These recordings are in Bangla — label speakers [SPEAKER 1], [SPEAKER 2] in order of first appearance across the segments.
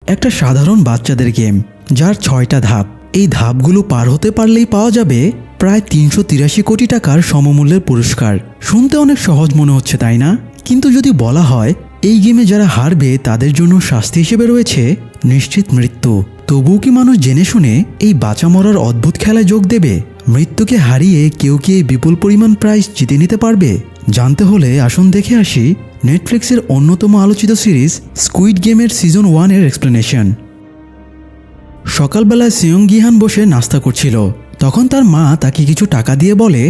[SPEAKER 1] একটা সাধারণ বাচ্চাদের গেম, যার 6টা ধাপ। এই ধাপগুলো পার হতে পারলেই পাওয়া যাবে প্রায় 383 কোটি টাকার সমমূল্যের পুরস্কার। শুনতে অনেক সহজ মনে হচ্ছে, তাই না? কিন্তু যদি বলা হয় এই গেমে যারা হারবে তাদের জন্য শাস্তি হিসেবে রয়েছে নিশ্চিত মৃত্যু, তবুও কি মানুষ জেনে শুনে এই বাঁচা মরার অদ্ভুত খেলায় যোগ দেবে? মৃত্যুকে হারিয়ে কেউ কি এই বিপুল পরিমাণ প্রাইজ জিতে নিতে পারবে? জানতে হলে আসুন দেখে আসি নেটফ্লিক্সের অন্যতম আলোচিত সিরিজ স্কুইড গেমের সিজন 1 এর এক্সপ্লেনেশন। সকালবেলায় সিয়ং গিহান বসে নাস্তা করছিল। তখন তার মা তাকে কিছু টাকা দিয়ে বলে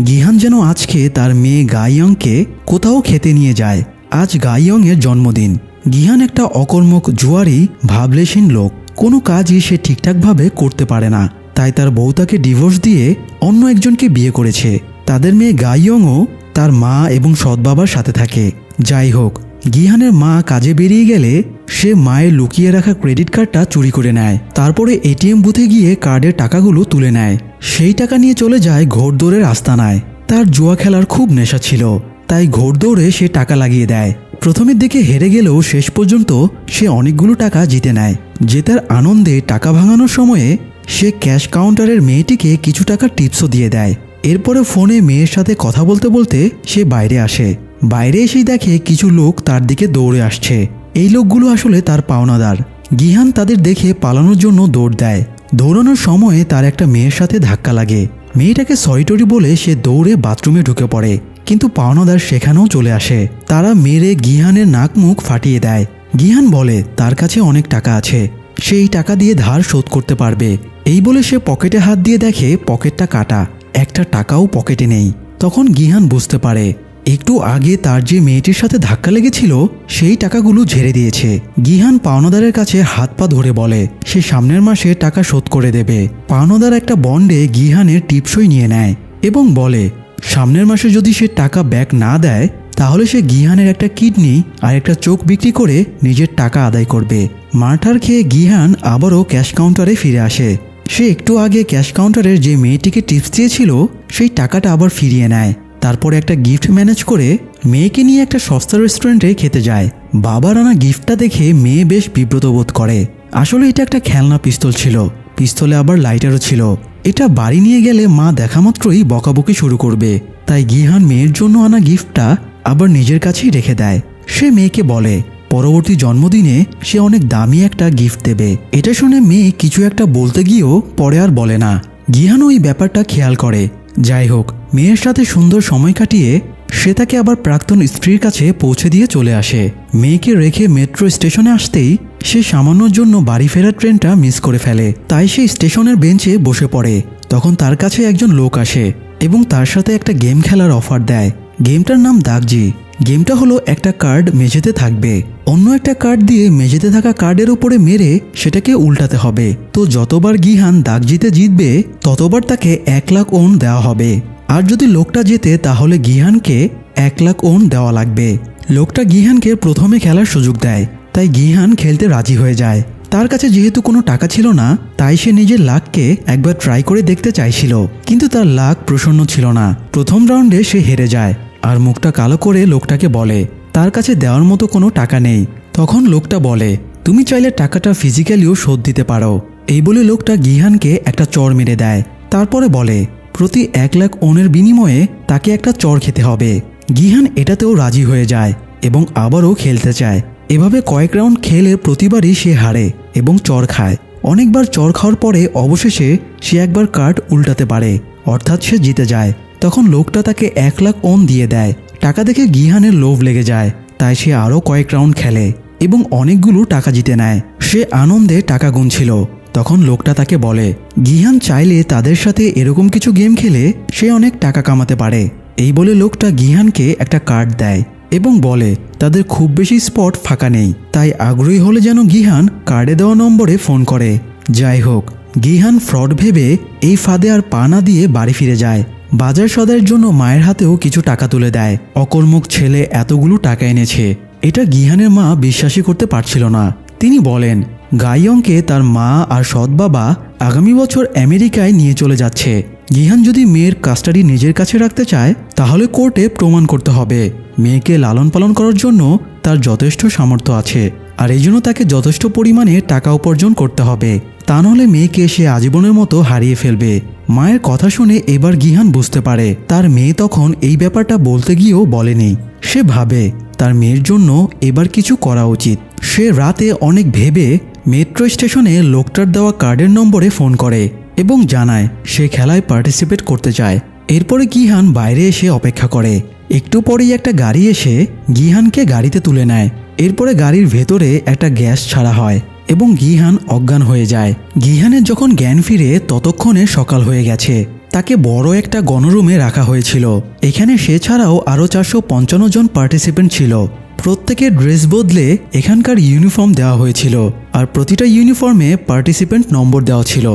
[SPEAKER 1] গিহান যেন আজকে তার মেয়ে গাইয়ংকে কোথাও খেতে নিয়ে যায়। আজ গাইয়ং এর জন্মদিন। গিহান একটা অকর্মক, জুয়ারি, ভাবলেশীন লোক। কোনো কাজই সে ঠিকঠাকভাবে করতে পারে না। তাই তার বউ তাকে ডিভোর্স দিয়ে অন্য একজনকে বিয়ে করেছে। তাদের মেয়ে গাইয়ংও তার মা এবং সৎ বাবার সাথে থাকে। যাই হোক, গিহানের মা কাজে বেরিয়ে গেলে সে মায়ের লুকিয়ে রাখা ক্রেডিট কার্ডটা চুরি করে নেয়। তারপরে এটিএম বুথে গিয়ে কার্ডের টাকাগুলো তুলে নেয়। সেই টাকা নিয়ে চলে যায় ঘোড়দৌড়ের আস্তানায়। তার জুয়া খেলার খুব নেশা ছিল, তাই ঘোড়দৌড়ে সে টাকা লাগিয়ে দেয়। প্রথমের দিকে হেরে গেলেও শেষ পর্যন্ত সে অনেকগুলো টাকা জিতে নেয়। জেতার আনন্দে টাকা ভাঙানোর সময়ে সে ক্যাশ কাউন্টারের মেয়েটিকে কিছু টাকা টিপসও দিয়ে দেয়। এরপরে ফোনে মেয়ের সাথে কথা বলতে বলতে সে বাইরে আসে। বাইরে এসেই দেখে কিছু লোক তার দিকে দৌড়ে আসছে। এই লোকগুলো আসলে তার পাওনাদার। গিহান তাদের দেখে পালানোর জন্য দৌড় দেয়। দৌড়ানোর সময়ে তার একটা মেয়ের সাথে ধাক্কা লাগে। মেয়েটাকে সরি টরি বলে সে দৌড়ে বাথরুমে ঢুকে পড়ে, কিন্তু পাওনাদার সেখানেও চলে আসে। তারা মেরে গিহানের নাক মুখ ফাটিয়ে দেয়। গিহান বলে তার কাছে অনেক টাকা আছে, সেই টাকা দিয়ে ধার শোধ করতে পারবে। এই বলে সে পকেটে হাত দিয়ে দেখে পকেটটা কাটা, একটা টাকাও পকেটে নেই। তখন গিহান বুঝতে পারে একটু আগে তার যে মেয়েটির সাথে ধাক্কা লেগেছিল সেই টাকাগুলো ঝেড়ে দিয়েছে। গিহান পাওনাদারের কাছে হাত পা ধরে বলে সে সামনের মাসে টাকা শোধ করে দেবে। পাওনাদার একটা বন্ডে গিহানের টিপসই নিয়ে নেয় এবং বলে সামনের মাসে যদি সে টাকা ব্যাক না দেয় তাহলে সে গিহানের একটা কিডনি আর একটা চোখ বিক্রি করে নিজের টাকা আদায় করবে। মারটার খেয়ে গিহান আবারও ক্যাশ কাউন্টারে ফিরে আসে। সে একটু আগে ক্যাশ কাউন্টারের যে মেয়েটিকে টিপস দিয়েছিল সেই টাকাটা আবার ফিরিয়ে নেয়। তারপরে একটা গিফট ম্যানেজ করে মেয়েকে নিয়ে একটা সস্তা রেস্টুরেন্টে খেতে যায়। বাবার আনা গিফটটা দেখে মেয়ে বেশ বিব্রত বোধ করে। আসলে এটা একটা খেলনা পিস্তল ছিল, পিস্তলে আবার লাইটারও ছিল। এটা বাড়ি নিয়ে গেলে মা দেখা মাত্রই বকাবকি শুরু করবে। তাই গিহান মেয়ের জন্য আনা গিফটটা আবার নিজের কাছেই রেখে দেয়। সে মেয়েকে বলে পরবর্তী জন্মদিনে সে অনেক দামি একটা গিফট দেবে। এটা শুনে মেয়ে কিছু একটা বলতে গিয়েও পরে আর বলে না। গিহানও এই ব্যাপারটা খেয়াল করে। যাই হোক, মেয়ের সাথে সুন্দর সময় কাটিয়ে সে তাকে আবার প্রাক্তন স্ত্রীর কাছে পৌঁছে দিয়ে চলে আসে। মেয়েকে রেখে মেট্রো স্টেশনে আসতেই সে সামান্যর জন্য বাড়ি ফেরার ট্রেনটা মিস করে ফেলে। তাই সে স্টেশনের বেঞ্চে বসে পড়ে। তখন তার কাছে একজন লোক আসে এবং তার সাথে একটা গেম খেলার অফার দেয়। গেমটার নাম দাগজি। গেমটা হলো একটা কার্ড মেঝেতে থাকবে, অন্য একটা কার্ড দিয়ে মেঝেতে থাকা কার্ডের উপরে মেরে সেটাকে উল্টাতে হবে। তো যতবার গিহান দাগজিতে জিতবে ততবার তাকে 1 লাখ ওন দেওয়া হবে। আর যদি লোকটা জেতে তাহলে গিহানকে 1 লাখ ওন দেওয়া লাগবে। লোকটা গিহানকে প্রথমে খেলার সুযোগ দেয়, তাই গিহান খেলতে রাজি হয়ে যায়। তার কাছে যেহেতু কোনো টাকা ছিল না তাই সে নিজের লাককে একবার ট্রাই করে দেখতে চাইছিল, কিন্তু তার লাক প্রসন্ন ছিল না। প্রথম রাউন্ডে সে হেরে যায় আর মুখটা কালো করে লোকটাকে বলে তার কাছে দেওয়ার মতো কোনো টাকা নেই। তখন লোকটা বলে তুমি চাইলে টাকাটা ফিজিক্যালিও শোধ দিতে পারো। এই বলে লোকটা গিহানকে একটা চড় মেরে দেয়। তারপরে বলে প্রতি 1 লাখ ওনের বিনিময়ে তাকে একটা চড় খেতে হবে। গিহান এটাতেও রাজি হয়ে যায় এবং আবারও খেলতে চায়। এভাবে কয়েক রাউন্ড খেলে প্রতিবারই সে হারে এবং চড় খায়। অনেকবার চড় খাওয়ার পরে অবশেষে সে একবার কার্ড উল্টাতে পারে, অর্থাৎ সে জিতে যায়। তখন লোকটা তাকে 1 লাখ ওন দিয়ে দেয়। টাকা দেখে গিহানের লোভ লেগে যায়, তাই সে আরও কয়েক রাউন্ড খেলে এবং অনেকগুলো টাকা জিতে নেয়। সে আনন্দে টাকা গুনছিল। তখন লোকটা তাকে বলে গিহান চাইলে তাদের সাথে এরকম কিছু গেম খেলে সে অনেক টাকা কামাতে পারে। এই বলে লোকটা গিহানকে একটা কার্ড দেয় এবং বলে তাদের খুব বেশি স্পট ফাঁকা নেই, তাই আগ্রহী হলে যেন গিহান কার্ডে দেওয়া নম্বরে ফোন করে। যাই হোক, গিহান ফ্রড ভেবে এই ফাঁদে আর পা না দিয়ে বাড়ি ফিরে যায়। বাজার সদাইয়ের জন্য মায়ের হাতেও কিছু টাকা তুলে দেয়। অকর্মক ছেলে এতগুলো টাকা এনেছে, এটা গিহানের মা বিশ্বাসই করতে পারছিল না। তিনি বলেন গাইয়ংকে তার মা আর সৎ বাবা আগামী বছর আমেরিকায় নিয়ে চলে যাচ্ছে। গিহান যদি মেয়ের কাস্টাডি নিজের কাছে রাখতে চায় তাহলে কোর্টে প্রমাণ করতে হবে মেয়েকে লালন পালন করার জন্য তার যথেষ্ট সামর্থ্য আছে। আর এই জন্য তাকে যথেষ্ট পরিমাণে টাকা উপার্জন করতে হবে, তা নাহলে মেয়েকে সে আজীবনের মতো হারিয়ে ফেলবে। মায়ের কথা শুনে এবার গিহান বুঝতে পারে তার মেয়ে তখন এই ব্যাপারটা বলতে গিয়েও বলেনি। সে ভাবে তার মেয়ের জন্য এবার কিছু করা উচিত। সে রাতে অনেক ভেবে মেট্রো স্টেশনে লোকটার দেওয়া কার্ডের নম্বরে ফোন করে এবং জানায় সে খেলায় পার্টিসিপেট করতে চায়। এরপরে গিহান বাইরে এসে অপেক্ষা করে। একটু পরেই একটা গাড়ি এসে গিহানকে গাড়িতে তুলে নেয়। এরপরে গাড়ির ভেতরে একটা গ্যাস ছাড়া হয় এবং গিহান অজ্ঞান হয়ে যায়। গিহানের যখন জ্ঞান ফিরে ততক্ষণে সকাল হয়ে গেছে। তাকে বড় একটা গণরুমে রাখা হয়েছিল। এখানে সে ছাড়াও আরও 455 জন পার্টিসিপেন্ট ছিল। প্রত্যেকের ড্রেস বদলে এখানকার ইউনিফর্ম দেওয়া হয়েছিল আর প্রতিটা ইউনিফর্মে পার্টিসিপেন্ট নম্বর দেওয়া ছিল।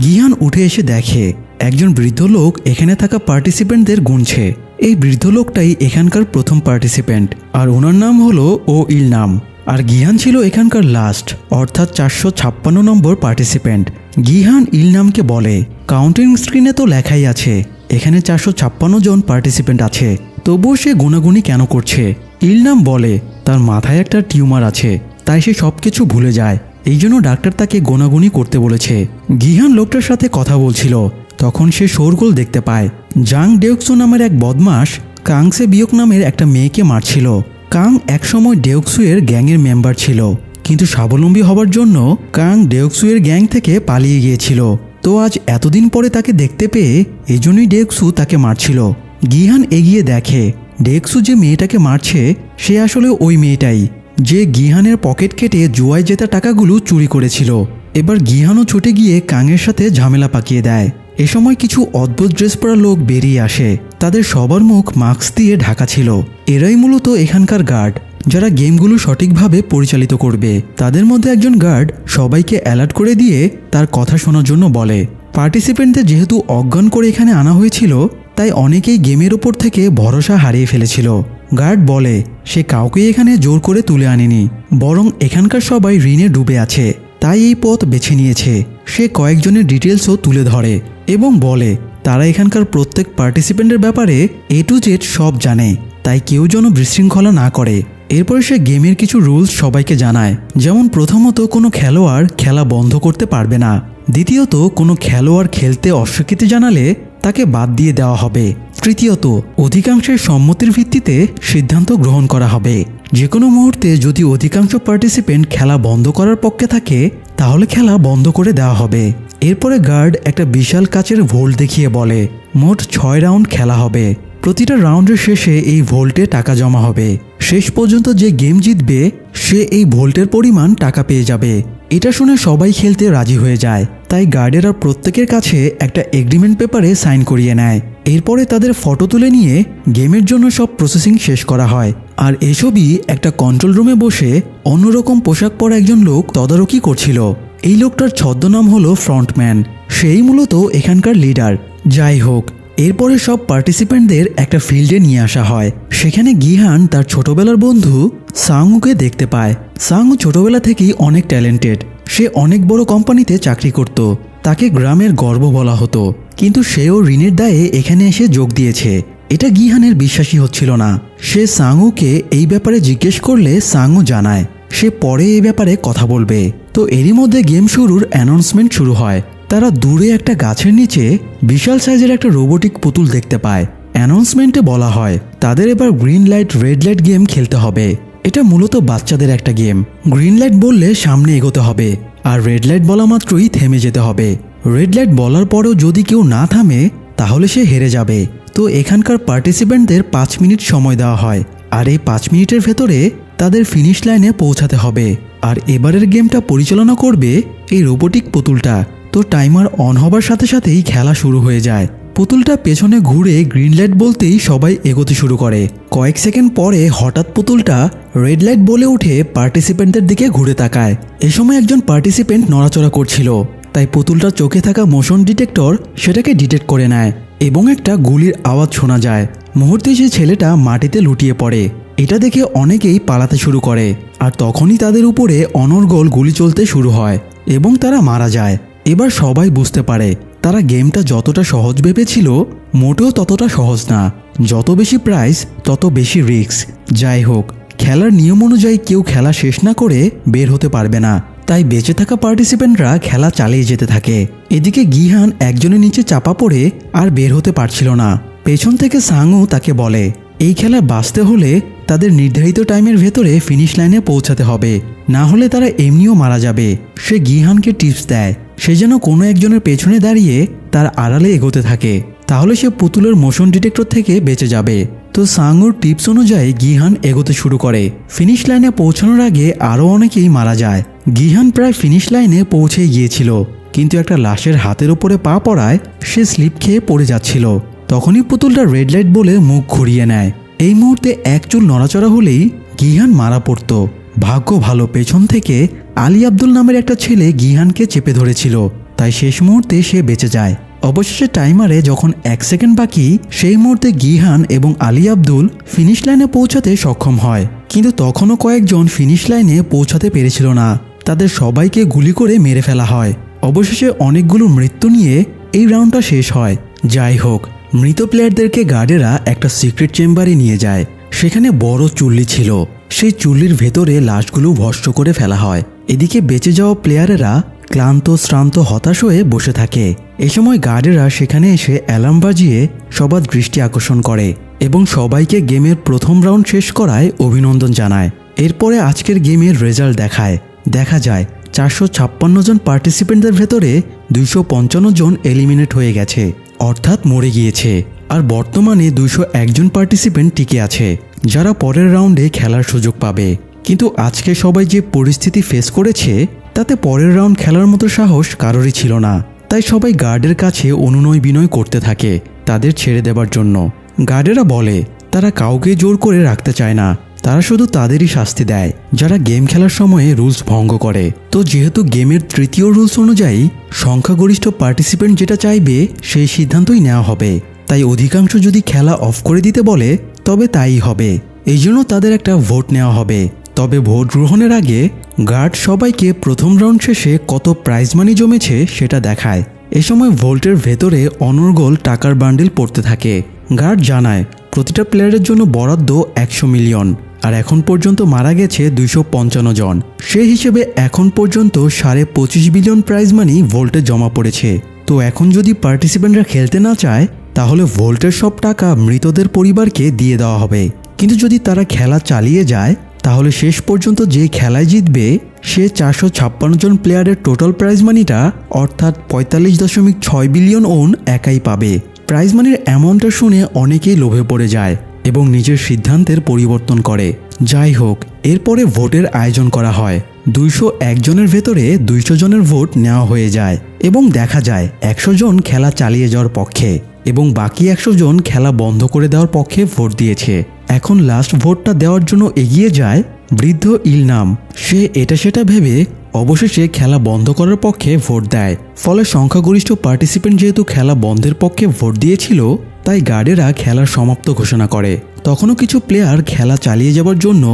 [SPEAKER 1] গিহান উঠে এসে দেখে একজন বৃদ্ধ লোক এখানে থাকা পার্টিসিপেন্টদের গুনছে। এই বৃদ্ধ লোকটাই এখানকার প্রথম পার্টিসিপেন্ট আর ওনার নাম হলো ও ইলনাম। আর গিহান ছিল এখানকার লাস্ট অর্থাৎ 456 নম্বর পার্টিসিপেন্ট। গিহান ইলনামকে বলে, কাউন্টিং স্ক্রিনে তো লেখাই আছে এখানে 456 জন পার্টিসিপেন্ট আছে, তবুও সে গুনাগুনি কেন করছে? ইলনাম বলে তার মাথায় একটা টিউমার আছে, তাই সে সবকিছু ভুলে যায়, এই জন্য ডাক্তার তাকে গোনাগুনি করতে বলেছে। গিহান লোকটার সাথে কথা বলছিল, তখন সে শোরগোল দেখতে পায়। জাং ডেউকসু নামের এক বদমাস কাংসে বিয়ক নামের একটা মেয়েকে মারছিল। কাং একসময় ডেউকসু এর গ্যাংয়ের মেম্বার ছিল, কিন্তু স্বাবলম্বী হবার জন্য কাং ডেউকসু এর গ্যাং থেকে পালিয়ে গিয়েছিল। তো আজ এতদিন পরে তাকে দেখতে পেয়ে এই জন্যই ডেউকসু তাকে মারছিল। গিহান এগিয়ে দেখে ডেউকসু যে মেয়েটাকে মারছে সে আসলে ওই মেয়েটাই যে গিহানের পকেট কেটে জুয়ায় জেতা টাকাগুলো চুরি করেছিল। এবার গিহানও ছুটে গিয়ে কাংয়ের সাথে ঝামেলা পাকিয়ে দেয়। এ সময় কিছু অদ্ভুত ড্রেস পরা লোক বেরিয়ে আসে, তাদের সবার মুখ মাস্ক দিয়ে ঢাকা ছিল। এরাই মূলত এখানকার গার্ড, যারা গেমগুলো সঠিকভাবে পরিচালিত করবে। তাদের মধ্যে একজন গার্ড সবাইকে অ্যালার্ট করে দিয়ে তার কথা শোনার জন্য বলে। পার্টিসিপেন্টদের যেহেতু অজ্ঞান করে এখানে আনা হয়েছিল, তাই অনেকেই গেমের ওপর থেকে ভরসা হারিয়ে ফেলেছিল। গার্ড বলে সে কাউকে এখানে জোর করে তুলে আনেনি, বরং এখানকার সবাই ঋণে ডুবে আছে, তাই এই পথ বেছে নিয়েছে। সে কয়েকজনের ডিটেলসও তুলে ধরে এবং বলে তারা এখানকার প্রত্যেক পার্টিসিপেন্টের ব্যাপারে A to Z সব জানে, তাই কেউ যেন বিশৃঙ্খলা না করে। এরপরে সে গেমের কিছু রুলস সবাইকে জানায়, যেমন প্রথমত কোনো খেলোয়াড় খেলা বন্ধ করতে পারবে না, দ্বিতীয়ত কোনো খেলোয়াড় খেলতে অস্বীকৃতি জানালে তাকে বাদ দিয়ে দেওয়া হবে, তৃতীয়ত অধিকাংশের সম্মতির ভিত্তিতে সিদ্ধান্ত গ্রহণ করা হবে। যে কোনো মুহূর্তে যদি অধিকাংশ পার্টিসিপেন্ট খেলা বন্ধ করার পক্ষে থাকে তাহলে খেলা বন্ধ করে দেওয়া হবে। এরপরে গার্ড একটা বিশাল কাচের ভোল্ট দেখিয়ে বলে মোট 6 রাউন্ড খেলা হবে। প্রতিটা রাউন্ডের শেষে এই ভোল্টে টাকা জমা হবে। শেষ পর্যন্ত যে গেম জিতবে সে এই ভোল্টের পরিমাণ টাকা পেয়ে যাবে। এটা শুনে সবাই খেলতে রাজি হয়ে যায়, তাই গার্ডেরা প্রত্যেকের কাছে একটা এগ্রিমেন্ট পেপারে সাইন করিয়ে নেয়। এরপরে তাদের ফটো তুলে নিয়ে গেমের জন্য সব প্রসেসিং শেষ করা হয়। আর এসবই একটা কন্ট্রোল রুমে বসে অন্যরকম পোশাক পরা একজন লোক তদারকি করছিল। এই লোকটার ছদ্মনাম হলো ফ্রন্টম্যান, সেই মূলত এখানকার লিডার। যাই হোক, এরপরে সব পার্টিসিপেন্টদের একটা ফিল্ডে নিয়ে আসা হয়। সেখানে গিহান তার ছোটবেলার বন্ধু সাংউকে দেখতে পায়। সাংউ ছোটবেলা থেকেই অনেক ট্যালেন্টেড, সে অনেক বড় কোম্পানিতে চাকরি করত, তাকে গ্রামের গর্ব বলা হতো, কিন্তু সেও ঋণের দায়ে এখানে এসে যোগ দিয়েছে। এটা গিহানের বিশ্বাসই হচ্ছিল না। সে সাংউকে এই ব্যাপারে জিজ্ঞেস করলে সাংউ জানায় সে পরে এই ব্যাপারে কথা বলবে। তো এরই মধ্যে গেম শুরুর অ্যানাউন্সমেন্ট শুরু হয়। তারা দূরে একটা গাছের নিচে বিশাল সাইজের একটা রোবোটিক পুতুল দেখতে পায়। অ্যানাউন্সমেন্টে বলা হয় তাদের এবার green light red light game খেলতে হবে। এটা মূলত বাচ্চাদের একটা গেম। গ্রিন লাইট বললে সামনে এগোতে হবে আর রেড লাইট বলা মাত্রই থেমে যেতে হবে। রেড লাইট বলার পরেও যদি কেউ না থামে তাহলে সে হেরে যাবে। তো এখানকার পার্টিসিপেন্টদের 5 মিনিট সময় দেওয়া হয় আর এই 5 মিনিটের ভেতরে তাদের ফিনিশ লাইনে পৌঁছাতে হবে। আর এবারের গেমটা পরিচালনা করবে এই রোবোটিক পুতুলটা। তো টাইমার অন হবার সাথে সাথেই খেলা শুরু হয়ে যায়। পুতুলটা পেছনে ঘুরে গ্রিন লাইট বলতেই সবাই এগোতে শুরু করে। কয়েক সেকেন্ড পরে হঠাৎ পুতুলটা রেড লাইট বলে উঠে পার্টিসিপেন্টদের দিকে ঘুরে তাকায়। এ সময় একজন পার্টিসিপেন্ট নড়াচড়া করছিল, তাই পুতুলটার চোখে থাকা মোশন ডিটেক্টর সেটাকে ডিটেক্ট করে নেয় এবং একটা গুলির আওয়াজ শোনা যায়। মুহূর্তে সে ছেলেটা মাটিতে লুটিয়ে পড়ে। এটা দেখে অনেকেই পালাতে শুরু করে আর তখনই তাদের উপরে অনর্গল গুলি চলতে শুরু হয় এবং তারা মারা যায়। এবার সবাই বুঝতে পারে তারা গেমটা যতটা সহজ ভেবেছিল মোটেও ততটা সহজ না। যত বেশি প্রাইজ তত বেশি রিস্ক। যাই হোক, খেলার নিয়ম অনুযায়ী কেউ খেলা শেষ না করে বের হতে পারবে না, তাই বেঁচে থাকা পার্টিসিপেন্টরা খেলা চালিয়ে যেতে থাকে। এদিকে গিহান একজনের নিচে চাপা পড়ে আর বের হতে পারছিল না। পেছন থেকে সাংও তাকে বলে এই খেলায় বাঁচতে হলে তাদের নির্ধারিত টাইমের ভেতরে ফিনিশ লাইনে পৌঁছাতে হবে, না হলে তারা এমনিও মারা যাবে। সে গিহানকে টিপস দেয় সে যেন কোনো একজনের পেছনে দাঁড়িয়ে তার আড়ালে এগোতে থাকে, তাহলে সে পুতুলের মোশন ডিটেক্টর থেকে বেঁচে যাবে। তো সাংউর টিপস অনুযায়ী গিহান এগোতে শুরু করে। ফিনিশ লাইনে পৌঁছানোর আগে আরও অনেকেই মারা যায়। গিহান প্রায় ফিনিশ লাইনে পৌঁছে গিয়েছিল, কিন্তু একটা লাশের হাতের উপরে পা পড়ায় সে স্লিপ খেয়ে পড়ে যাচ্ছিল। তখনই পুতুলটা রেড লাইট বলে মুখ ঘুরিয়ে নেয়। এই মুহূর্তে এক চুল নড়াচড়া হলেই গিহান মারা পড়ত। ভাগ্য ভালো পেছন থেকে আলী আব্দুল নামের একটা ছেলে গিহানকে চেপে ধরেছিল, তাই শেষ মুহূর্তে সে বেঁচে যায়। অবশেষে টাইমারে যখন 1 সেকেন্ড বাকি, সেই মুহূর্তে গিহান এবং আলী আব্দুল ফিনিশ লাইনে পৌঁছাতে সক্ষম হয়, কিন্তু তখনও কয়েকজন ফিনিশ লাইনে পৌঁছাতে পেরেছিল না। তাদের সবাইকে গুলি করে মেরে ফেলা হয়। অবশেষে অনেকগুলো মৃত্যু নিয়ে এই রাউন্ডটা শেষ হয়। যাই হোক, মৃত প্লেয়ারদেরকে গার্ডেরা একটা সিক্রেট চেম্বারে নিয়ে যায়। সেখানে বড় চুল্লি ছিল, সেই চুল্লির ভেতরে লাশগুলো ভস্ম করে ফেলা হয়। এদিকে বেঁচে যাওয়া প্লেয়ারেরা ক্লান্ত শ্রান্ত হতাশ হয়ে বসে থাকে। এ সময় গার্ডেরা সেখানে এসে অ্যালার্ম বাজিয়ে সবার দৃষ্টি আকর্ষণ করে এবং সবাইকে গেমের প্রথম রাউন্ড শেষ করায় অভিনন্দন জানায়। এরপরে আজকের গেমের রেজাল্ট দেখায়। দেখা যায় 456 জন পার্টিসিপেন্টদের ভেতরে 255 জন এলিমিনেট হয়ে গেছে, অর্থাৎ মরে গিয়েছে। আর বর্তমানে 201 জন পার্টিসিপেন্ট টিকে আছে, যারা পরের রাউন্ডে খেলার সুযোগ পাবে। কিন্তু আজকে সবাই যে পরিস্থিতি ফেস করেছে তাতে পরের রাউন্ড খেলার মতো সাহস কারোরই ছিল না। তাই সবাই গার্ডের কাছে অনুনয় বিনয় করতে থাকে তাদের ছেড়ে দেবার জন্য। গার্ডেরা বলে তারা কাউকে জোর করে রাখতে চায় না, তারা শুধু তাদেরই শাস্তি দেয় যারা গেম খেলার সময়ে রুলস ভঙ্গ করে। তো যেহেতু গেমের তৃতীয় রুলস অনুযায়ী সংখ্যাগরিষ্ঠ পার্টিসিপেন্ট যেটা চাইবে সেই সিদ্ধান্তই নেওয়া হবে, তাই অধিকাংশ যদি খেলা অফ করে দিতে বলে তবে তাই হবে। এই জন্য তাদের একটা ভোট নেওয়া হবে। তবে ভোট গ্রহণের আগে গার্ড সবাইকে প্রথম রাউন্ড শেষে কত প্রাইজ মানি জমেছে সেটা দেখায়। এ সময় ভোল্টের ভেতরে অনর্গল টাকার বান্ডিল পড়তে থাকে। গার্ড জানায় প্রতিটা প্লেয়ারের জন্য বরাদ্দ 100 মিলিয়ন, আর এখন পর্যন্ত মারা গেছে 255 জন। সেই হিসেবে এখন পর্যন্ত 25.5 বিলিয়ন প্রাইজ মানি ভোল্টে জমা পড়েছে। তো এখন যদি পার্টিসিপেন্টরা খেলতে না চায় তাহলে ভোল্টের সব টাকা মৃতদের পরিবারকে দিয়ে দেওয়া হবে। কিন্তু যদি তারা খেলা চালিয়ে যায় তাহলে শেষ পর্যন্ত যে খেলায় জিতবে সে 456 জন প্লেয়ারের টোটাল প্রাইজ মানিটা অর্থাৎ 45.6 বিলিয়ন ওন একাই পাবে। প্রাইজ মানির অ্যামাউন্টটা শুনে অনেকেই লোভে পড়ে যায় এবং নিজের সিদ্ধান্তের পরিবর্তন করে। যাই হোক, এরপরে ভোটের আয়োজন করা হয়। 201 জনের ভেতরে 200 জনের ভোট নেওয়া হয়ে যায় এবং দেখা যায় 100 জন খেলা চালিয়ে যাওয়ার পক্ষে এবং বাকি 100 জন খেলা বন্ধ করে দেওয়ার পক্ষে ভোট দিয়েছে। এখন লাস্ট ভোটটা দেওয়ার জন্য এগিয়ে যায় বৃদ্ধ ইলনাম। সে এটা সেটা ভেবে অবশেষে খেলা বন্ধ করার পক্ষে ভোট দেয়। ফলে সংখ্যাগরিষ্ঠ পার্টিসিপেন্ট যেহেতু খেলা বন্ধের পক্ষে ভোট দিয়েছিল, তাই গার্ডেরা খেলার সমাপ্ত ঘোষণা করে। তখনও কিছু প্লেয়ার খেলা চালিয়ে যাওয়ার জন্য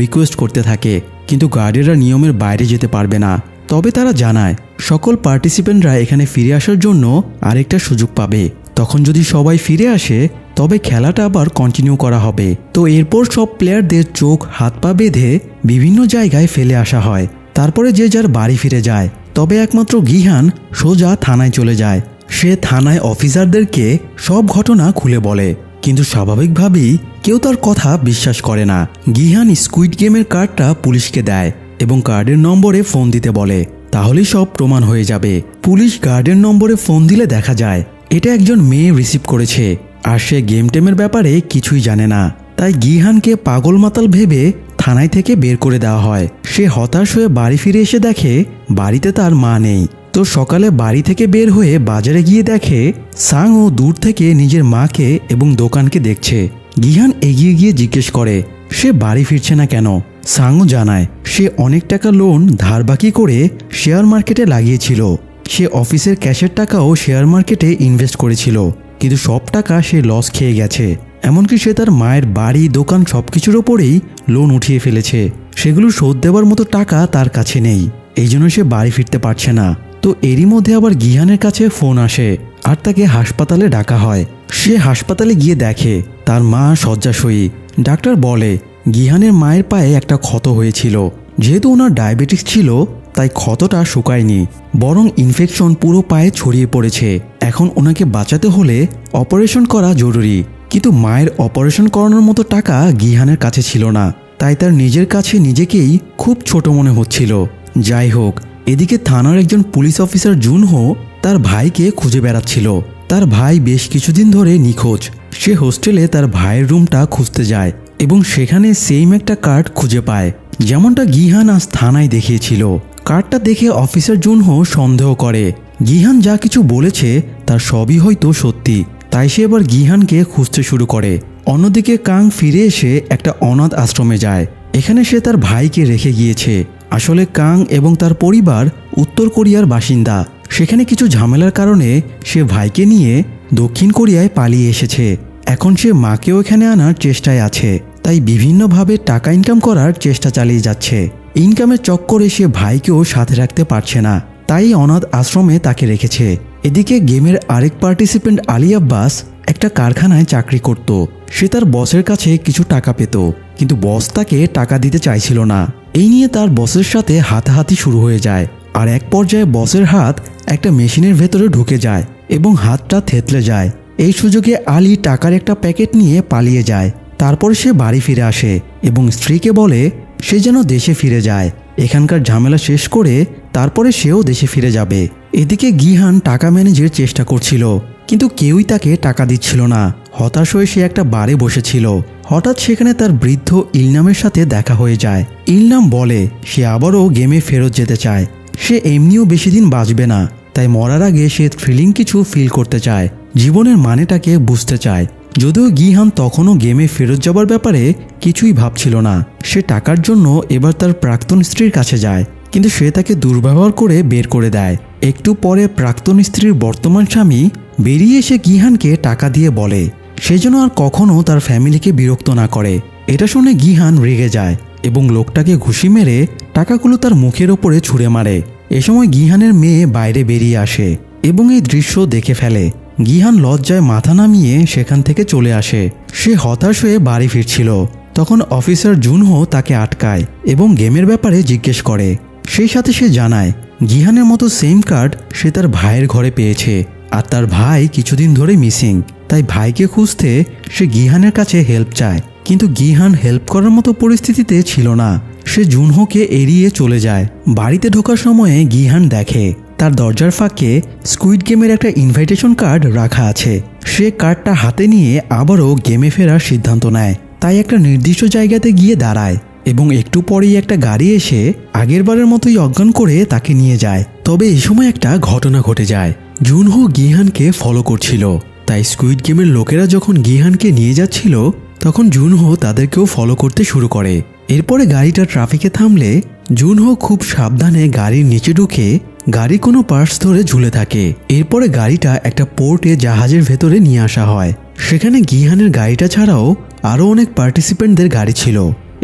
[SPEAKER 1] রিকোয়েস্ট করতে থাকে, কিন্তু গার্ডেরা নিয়মের বাইরে যেতে পারবে না। তবে তারা জানায় সকল পার্টিসিপেন্টরা এখানে ফিরে আসার জন্য আরেকটা সুযোগ পাবে। তখন যদি সবাই ফিরে আসে তবে খেলাটা আবার কন্টিনিউ করা হবে। তো এরপর সব প্লেয়ারদের চোখ হাত পা বেঁধে বিভিন্ন জায়গায় ফেলে আসা হয়। তারপরে যে যার বাড়ি ফিরে যায়। তবে একমাত্র গিহান সোজা থানায় চলে যায়। সে থানায় অফিসারদেরকে সব ঘটনা খুলে বলে, কিন্তু স্বাভাবিকভাবেই কেউ তার কথা বিশ্বাস করে না। গিহান স্কুইড গেমের কার্ডটা পুলিশকে দেয় এবং কার্ডের নম্বরে ফোন দিতে বলে, তাহলেই সব প্রমাণ হয়ে যাবে। পুলিশ গার্ডের নম্বরে ফোন দিলে দেখা যায় এটা একজন মেয়ে রিসিভ করেছে, আর সে গেম টেমের ব্যাপারে কিছুই জানে না। তাই গিহানকে পাগল মাতাল ভেবে থানায় থেকে বের করে দেওয়া হয়। সে হতাশ হয়ে বাড়ি ফিরে এসে দেখে বাড়িতে তার মা নেই। তো সকালে বাড়ি থেকে বের হয়ে বাজারে গিয়ে দেখে সাংও দূর থেকে নিজের মাকে এবং দোকানকে দেখছে। গিহান এগিয়ে গিয়ে জিজ্ঞেস করে সে বাড়ি ফিরছে না কেন। সাংও জানায় সে অনেক টাকা লোন ধার বাকি করে শেয়ার মার্কেটে লাগিয়েছিল। সে অফিসের ক্যাশের টাকাও শেয়ার মার্কেটে ইনভেস্ট করেছিল, কিন্তু সব টাকা সে লস খেয়ে গেছে। এমনকি সে তার মায়ের বাড়ি দোকান সবকিছুর ওপরেই লোন উঠিয়ে ফেলেছে। সেগুলো শোধ দেওয়ার মতো টাকা তার কাছে নেই, এই জন্য সে বাড়ি ফিরতে পারছে না। তো এরই মধ্যে আবার গিহানের কাছে ফোন আসে আর তাকে হাসপাতালে ডাকা হয়। সে হাসপাতালে গিয়ে দেখে তার মা শয্যাশয়ী। ডাক্তার বলে গিহানের মায়ের পায়ে একটা ক্ষত হয়েছিল। যেহেতু ওনার ডায়াবেটিস ছিল তাই ক্ষতটা শুকায়নি, বরং ইনফেকশন পুরো পায়ে ছড়িয়ে পড়েছে। এখন ওনাকে বাঁচাতে হলে অপারেশন করা জরুরি, কিন্তু মায়ের অপারেশন করানোর মতো টাকা গিহানের কাছে ছিল না। তাই তার নিজের কাছে নিজেকেই খুব ছোট মনে হচ্ছিল। যাই হোক, এদিকে থানার একজন পুলিশ অফিসার জুনহো তার ভাইকে খুঁজে বেড়াচ্ছিল। তার ভাই বেশ কিছুদিন ধরে নিখোঁজ। সে হোস্টেলে তার ভাইয়ের রুমটা খুঁজতে যায় এবং সেখানে সেম একটা কার্ড খুঁজে পায়, যেমনটা গিহান আজ থানায় দেখিয়েছিল। কার্ডটা দেখে অফিসার জুনহো সন্দেহ করে গিহান যা কিছু বলেছে তার সবই হয়তো সত্যি। তাই সে এবার গিহানকে খুঁজতে শুরু করে। অন্যদিকে কাং ফিরে এসে একটা অনাথ আশ্রমে যায়। এখানে সে তার ভাইকে রেখে গিয়েছে। আসলে কাং এবং তার পরিবার উত্তর কোরিয়ার বাসিন্দা। সেখানে কিছু ঝামেলার কারণে সে ভাইকে নিয়ে দক্ষিণ কোরিয়ায় পালিয়ে এসেছে। এখন সে মাকেও এখানে আনার চেষ্টায় আছে, তাই বিভিন্নভাবে টাকা ইনকাম করার চেষ্টা চালিয়ে যাচ্ছে। ইনকামের চক্করে সে ভাইকেও সাথে রাখতে পারছে না, তাই অনাথ আশ্রমে তাকে রেখেছে। এদিকে গেমের আরেক পার্টিসিপেন্ট আলী আব্বাস একটা কারখানায় চাকরি করত। সে তার বসের কাছে কিছু টাকা পেত, কিন্তু বস তাকে টাকা দিতে চাইছিল না। এই নিয়ে তার বসের সাথে হাতাহাতি শুরু হয়ে যায়, আর এক পর্যায়ে বসের হাত একটা মেশিনের ভেতরে ঢুকে যায় এবং হাতটা থেতলে যায়। এই সুযোগে আলী টাকার একটা প্যাকেট নিয়ে পালিয়ে যায়। তারপর সে বাড়ি ফিরে আসে এবং স্ত্রীকে বলে সে যেন দেশে ফিরে যায়। এখানকার ঝামেলা শেষ করে তারপরে সেও দেশে ফিরে যাবে। এদিকে গিহান টাকা ম্যানেজের চেষ্টা করছিল, কিন্তু কেউই তাকে টাকা দিচ্ছিল না। হতাশ হয়ে সে একটা বারে বসেছিল। হঠাৎ সেখানে তার বৃদ্ধ ইলনামের সাথে দেখা হয়ে যায়। ইলনাম বলে সে আবারও গেমে ফেরত যেতে চায়। সে এমনিও বেশি দিন বাঁচবে না, তাই মরার আগে সে থ্রিলিং কিছু ফিল করতে চায়, জীবনের মানেটাকে বুঝতে চায়। যদিও গিহান তখনও গেমে ফেরত যাবার ব্যাপারে কিছুই ভাবছিল না। সে টাকার জন্য এবার তার প্রাক্তন স্ত্রীর কাছে যায়, কিন্তু সে তাকে দুর্ব্যবহার করে বের করে দেয়। একটু পরে প্রাক্তন স্ত্রীর বর্তমান স্বামী বেরিয়ে এসে গিহানকে টাকা দিয়ে বলে সে যেন আর কখনো তার ফ্যামিলিকে বিরক্ত না করে। এটা শুনে গিহান রেগে যায় এবং লোকটাকে ঘুষি মেরে টাকাগুলো তার মুখের ওপরে ছুঁড়ে মারে। এ সময় গিহানের মেয়ে বাইরে বেরিয়ে আসে এবং এই দৃশ্য দেখে ফেলে। গিহান লজ্জায় মাথা নামিয়ে সেখান থেকে চলে আসে। সে হতাশ হয়ে বাড়ি ফিরছিল, তখন অফিসার জুনহো তাকে আটকায় এবং গেমের ব্যাপারে জিজ্ঞেস করে। সেই সাথে সে জানায় গিহানের মতো সেম কার্ড সে তার ভাইয়ের ঘরে পেয়েছে, আর তার ভাই কিছুদিন ধরে মিসিং। তাই ভাইকে খুঁজতে সে গিহানের কাছে হেল্প চায়, কিন্তু গিহান হেল্প করার মতো পরিস্থিতিতে ছিল না। সে জুনহোকে এড়িয়ে চলে যায়। বাড়িতে ঢোকার সময়ে গিহান দেখে তার দরজার ফাঁকে স্কুইড গেমের একটা ইনভাইটেশন কার্ড রাখা আছে। সে কার্ডটা হাতে নিয়ে আবারও গেমে ফেরার সিদ্ধান্ত নেয়। তাই একটা নির্দিষ্ট জায়গাতে গিয়ে দাঁড়ায় এবং একটু পরেই একটা গাড়ি এসে আগেরবারের মতোই অজ্ঞান করে তাকে নিয়ে যায়। তবে এই সময় একটা ঘটনা ঘটে যায়। জুনহো গিহানকে ফলো করছিল, তাই স্কুইড গেমের লোকেরা যখন গিহানকে নিয়ে যাচ্ছিল তখন জুনহো তাদেরকেও ফলো করতে শুরু করে। এরপরে গাড়িটা ট্রাফিকে থামলে জুনহো খুব সাবধানে গাড়ির নিচে ঢুকে গাড়ি কোনো পার্টস ধরে ঝুলে থাকে। এরপরে গাড়িটা একটা পোর্টে জাহাজের ভেতরে নিয়ে আসা হয়। সেখানে গিহানের গাড়িটা ছাড়াও আরও অনেক পার্টিসিপেন্টদের গাড়ি ছিল।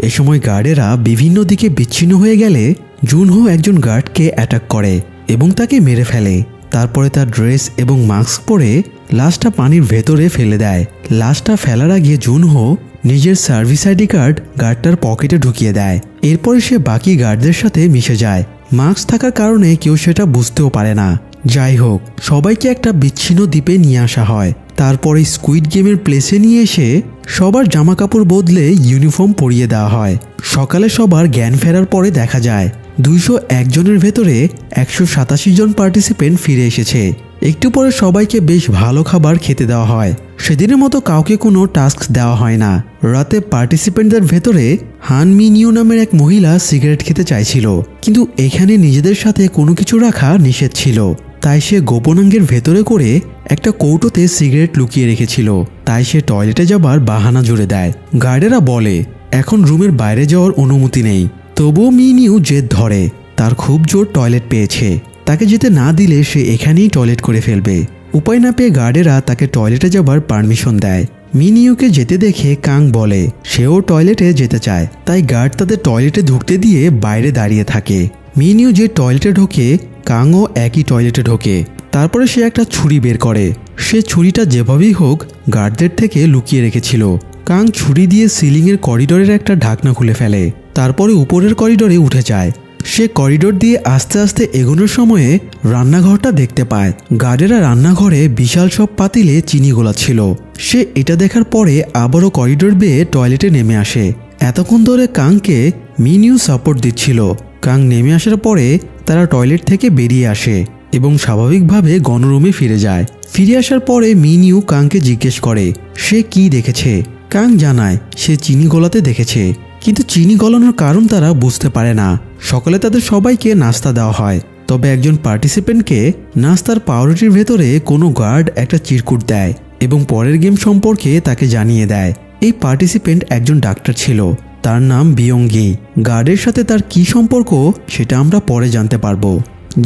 [SPEAKER 1] এ সময় গার্ডেরা বিভিন্ন দিকে বিচ্ছিন্ন হয়ে গেলে জুনহো একজন গার্ডকে অ্যাটাক করে এবং তাকে মেরে ফেলে। তারপরে তার ড্রেস এবং মাস্ক পরে লাশটা পানির ভেতরে ফেলে দেয়। লাশটা ফেলার আগে জুনহো নিজের সার্ভিস আইডি কার্ড গার্ডটার পকেটে ঢুকিয়ে দেয়। এরপরে সে বাকি গার্ডদের সাথে মিশে যায়। মাস্ক থাকার কারণে কেউ সেটা বুঝতেও পারে না। যাই হোক, সবাইকে একটা বিচ্ছিন্ন দ্বীপে নিয়ে আসা হয়। তারপরে স্কুইড গেমের প্লেসে নিয়ে এসে সবার জামা কাপড় বদলে ইউনিফর্ম পরিয়ে দেওয়া হয়। সকালে সবার জ্ঞান ফেরার পরে দেখা যায় 201 জনের ভেতরে 187 জন পার্টিসিপেন্ট ফিরে এসেছে। একটু পরে সবাইকে বেশ ভালো খাবার খেতে দেওয়া হয়। সেদিনের মতো কাউকে কোনো টাস্ক দেওয়া হয় না। রাতে পার্টিসিপেন্টদের ভেতরে হান মিনিউ নামের এক মহিলা সিগারেট খেতে চাইছিল, কিন্তু এখানে নিজেদের সাথে কোনো কিছু রাখা নিষেধ ছিল। তাই সে গোপনাঙ্গের ভেতরে করে একটা কৌটোতে সিগারেট লুকিয়ে রেখেছিল। তাই সে টয়লেটে যাবার বাহানা জুড়ে দেয়। গার্ডেরা বলে এখন রুমের বাইরে যাওয়ার অনুমতি নেই। তবুও মিনিউ জেদ ধরে। তার খুব জোর টয়লেট পেয়েছে, তাকে যেতে না দিলে সে এখানেই টয়লেট করে ফেলবে। উপায় না পেয়ে গার্ডেরা তাকে টয়লেটে যাবার পারমিশন দেয়। মিনিউকে যেতে দেখে কাং বলে সেও টয়লেটে যেতে চায়। তাই গার্ড তাদের টয়লেটে ঢুকতে দিয়ে বাইরে দাঁড়িয়ে থাকে। মিনিউ যে টয়লেটে ঢোকে কাংও একই টয়লেটে ঢোকে। তারপরে সে একটা ছুরি বের করে। সে ছুরিটা যেভাবেই হোক গার্ডদের থেকে লুকিয়ে রেখেছিল, কাং ছুরি দিয়ে সিলিংয়ের করিডোরের একটা ঢাকনা খুলে ফেলে, তারপরে উপরের করিডোরে উঠে যায়। সে করিডোর দিয়ে আস্তে আস্তে এগোনোর সময়ে রান্নাঘরটা দেখতে পায়। গার্ডেরা রান্নাঘরে বিশাল সব পাতিলে চিনি গোলাচ্ছিল। সে এটা দেখার পরে আবারও করিডোর বেয়ে টয়লেটে নেমে আসে। এতক্ষণ ধরে কাংকে মিনিউ সাপোর্ট দিচ্ছিল। কাং নেমে আসার পরে তারা টয়লেট থেকে বেরিয়ে আসে এবং স্বাভাবিকভাবে গণরুমে ফিরে যায়। ফিরে আসার পরে মিনিউ কাংকে জিজ্ঞেস করে সে কি দেখেছে। কাং জানায় সে চিনি গলাতে দেখেছে, কিন্তু চিনি গলানোর কারণ তারা বুঝতে পারে না। সকালে তাদের সবাইকে নাস্তা দেওয়া হয়, তবে একজন পার্টিসিপেন্টকে নাস্তার পাউরুটির ভেতরে কোনো গার্ড একটা চিরকুট দেয় এবং পরের গেম সম্পর্কে তাকে জানিয়ে দেয়। এই পার্টিসিপেন্ট একজন ডাক্তার ছিল, তার নাম বিয়ঙ্গি। গার্ডের সাথে তার কি সম্পর্ক সেটা আমরা পরে জানতে পারবো।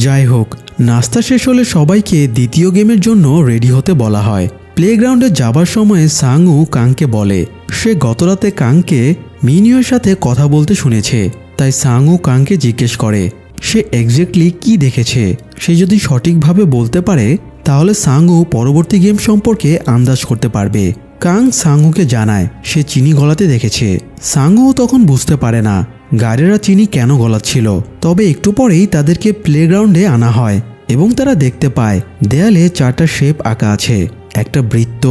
[SPEAKER 1] যাই হোক, নাস্তা শেষ হলে সবাইকে দ্বিতীয় গেমের জন্য রেডি হতে বলা হয়। প্লেগ্রাউন্ডে যাবার সময় সাংউ কাংকে বলে সে গতরাতে কাংকে মিনিউর সাথে কথা বলতে শুনেছে। তাই সাংউ কাংকে জিজ্ঞেস করে সে এক্স্যাক্টলি কি দেখেছে। সে যদি সঠিকভাবে বলতে পারে তাহলে সাংউ পরবর্তী গেম সম্পর্কে আন্দাজ করতে পারবে। কাং সাংউকে জানায় সে চিনি গলাতে দেখেছে। সাংউ তখন বুঝতে পারে না গার্ডেরা চিনি কেন গলাচ্ছিল। তবে একটু পরেই তাদেরকে প্লেগ্রাউন্ডে আনা হয় এবং তারা দেখতে পায় দেয়ালে 4টা শেপ আঁকা আছে, একটা বৃত্ত,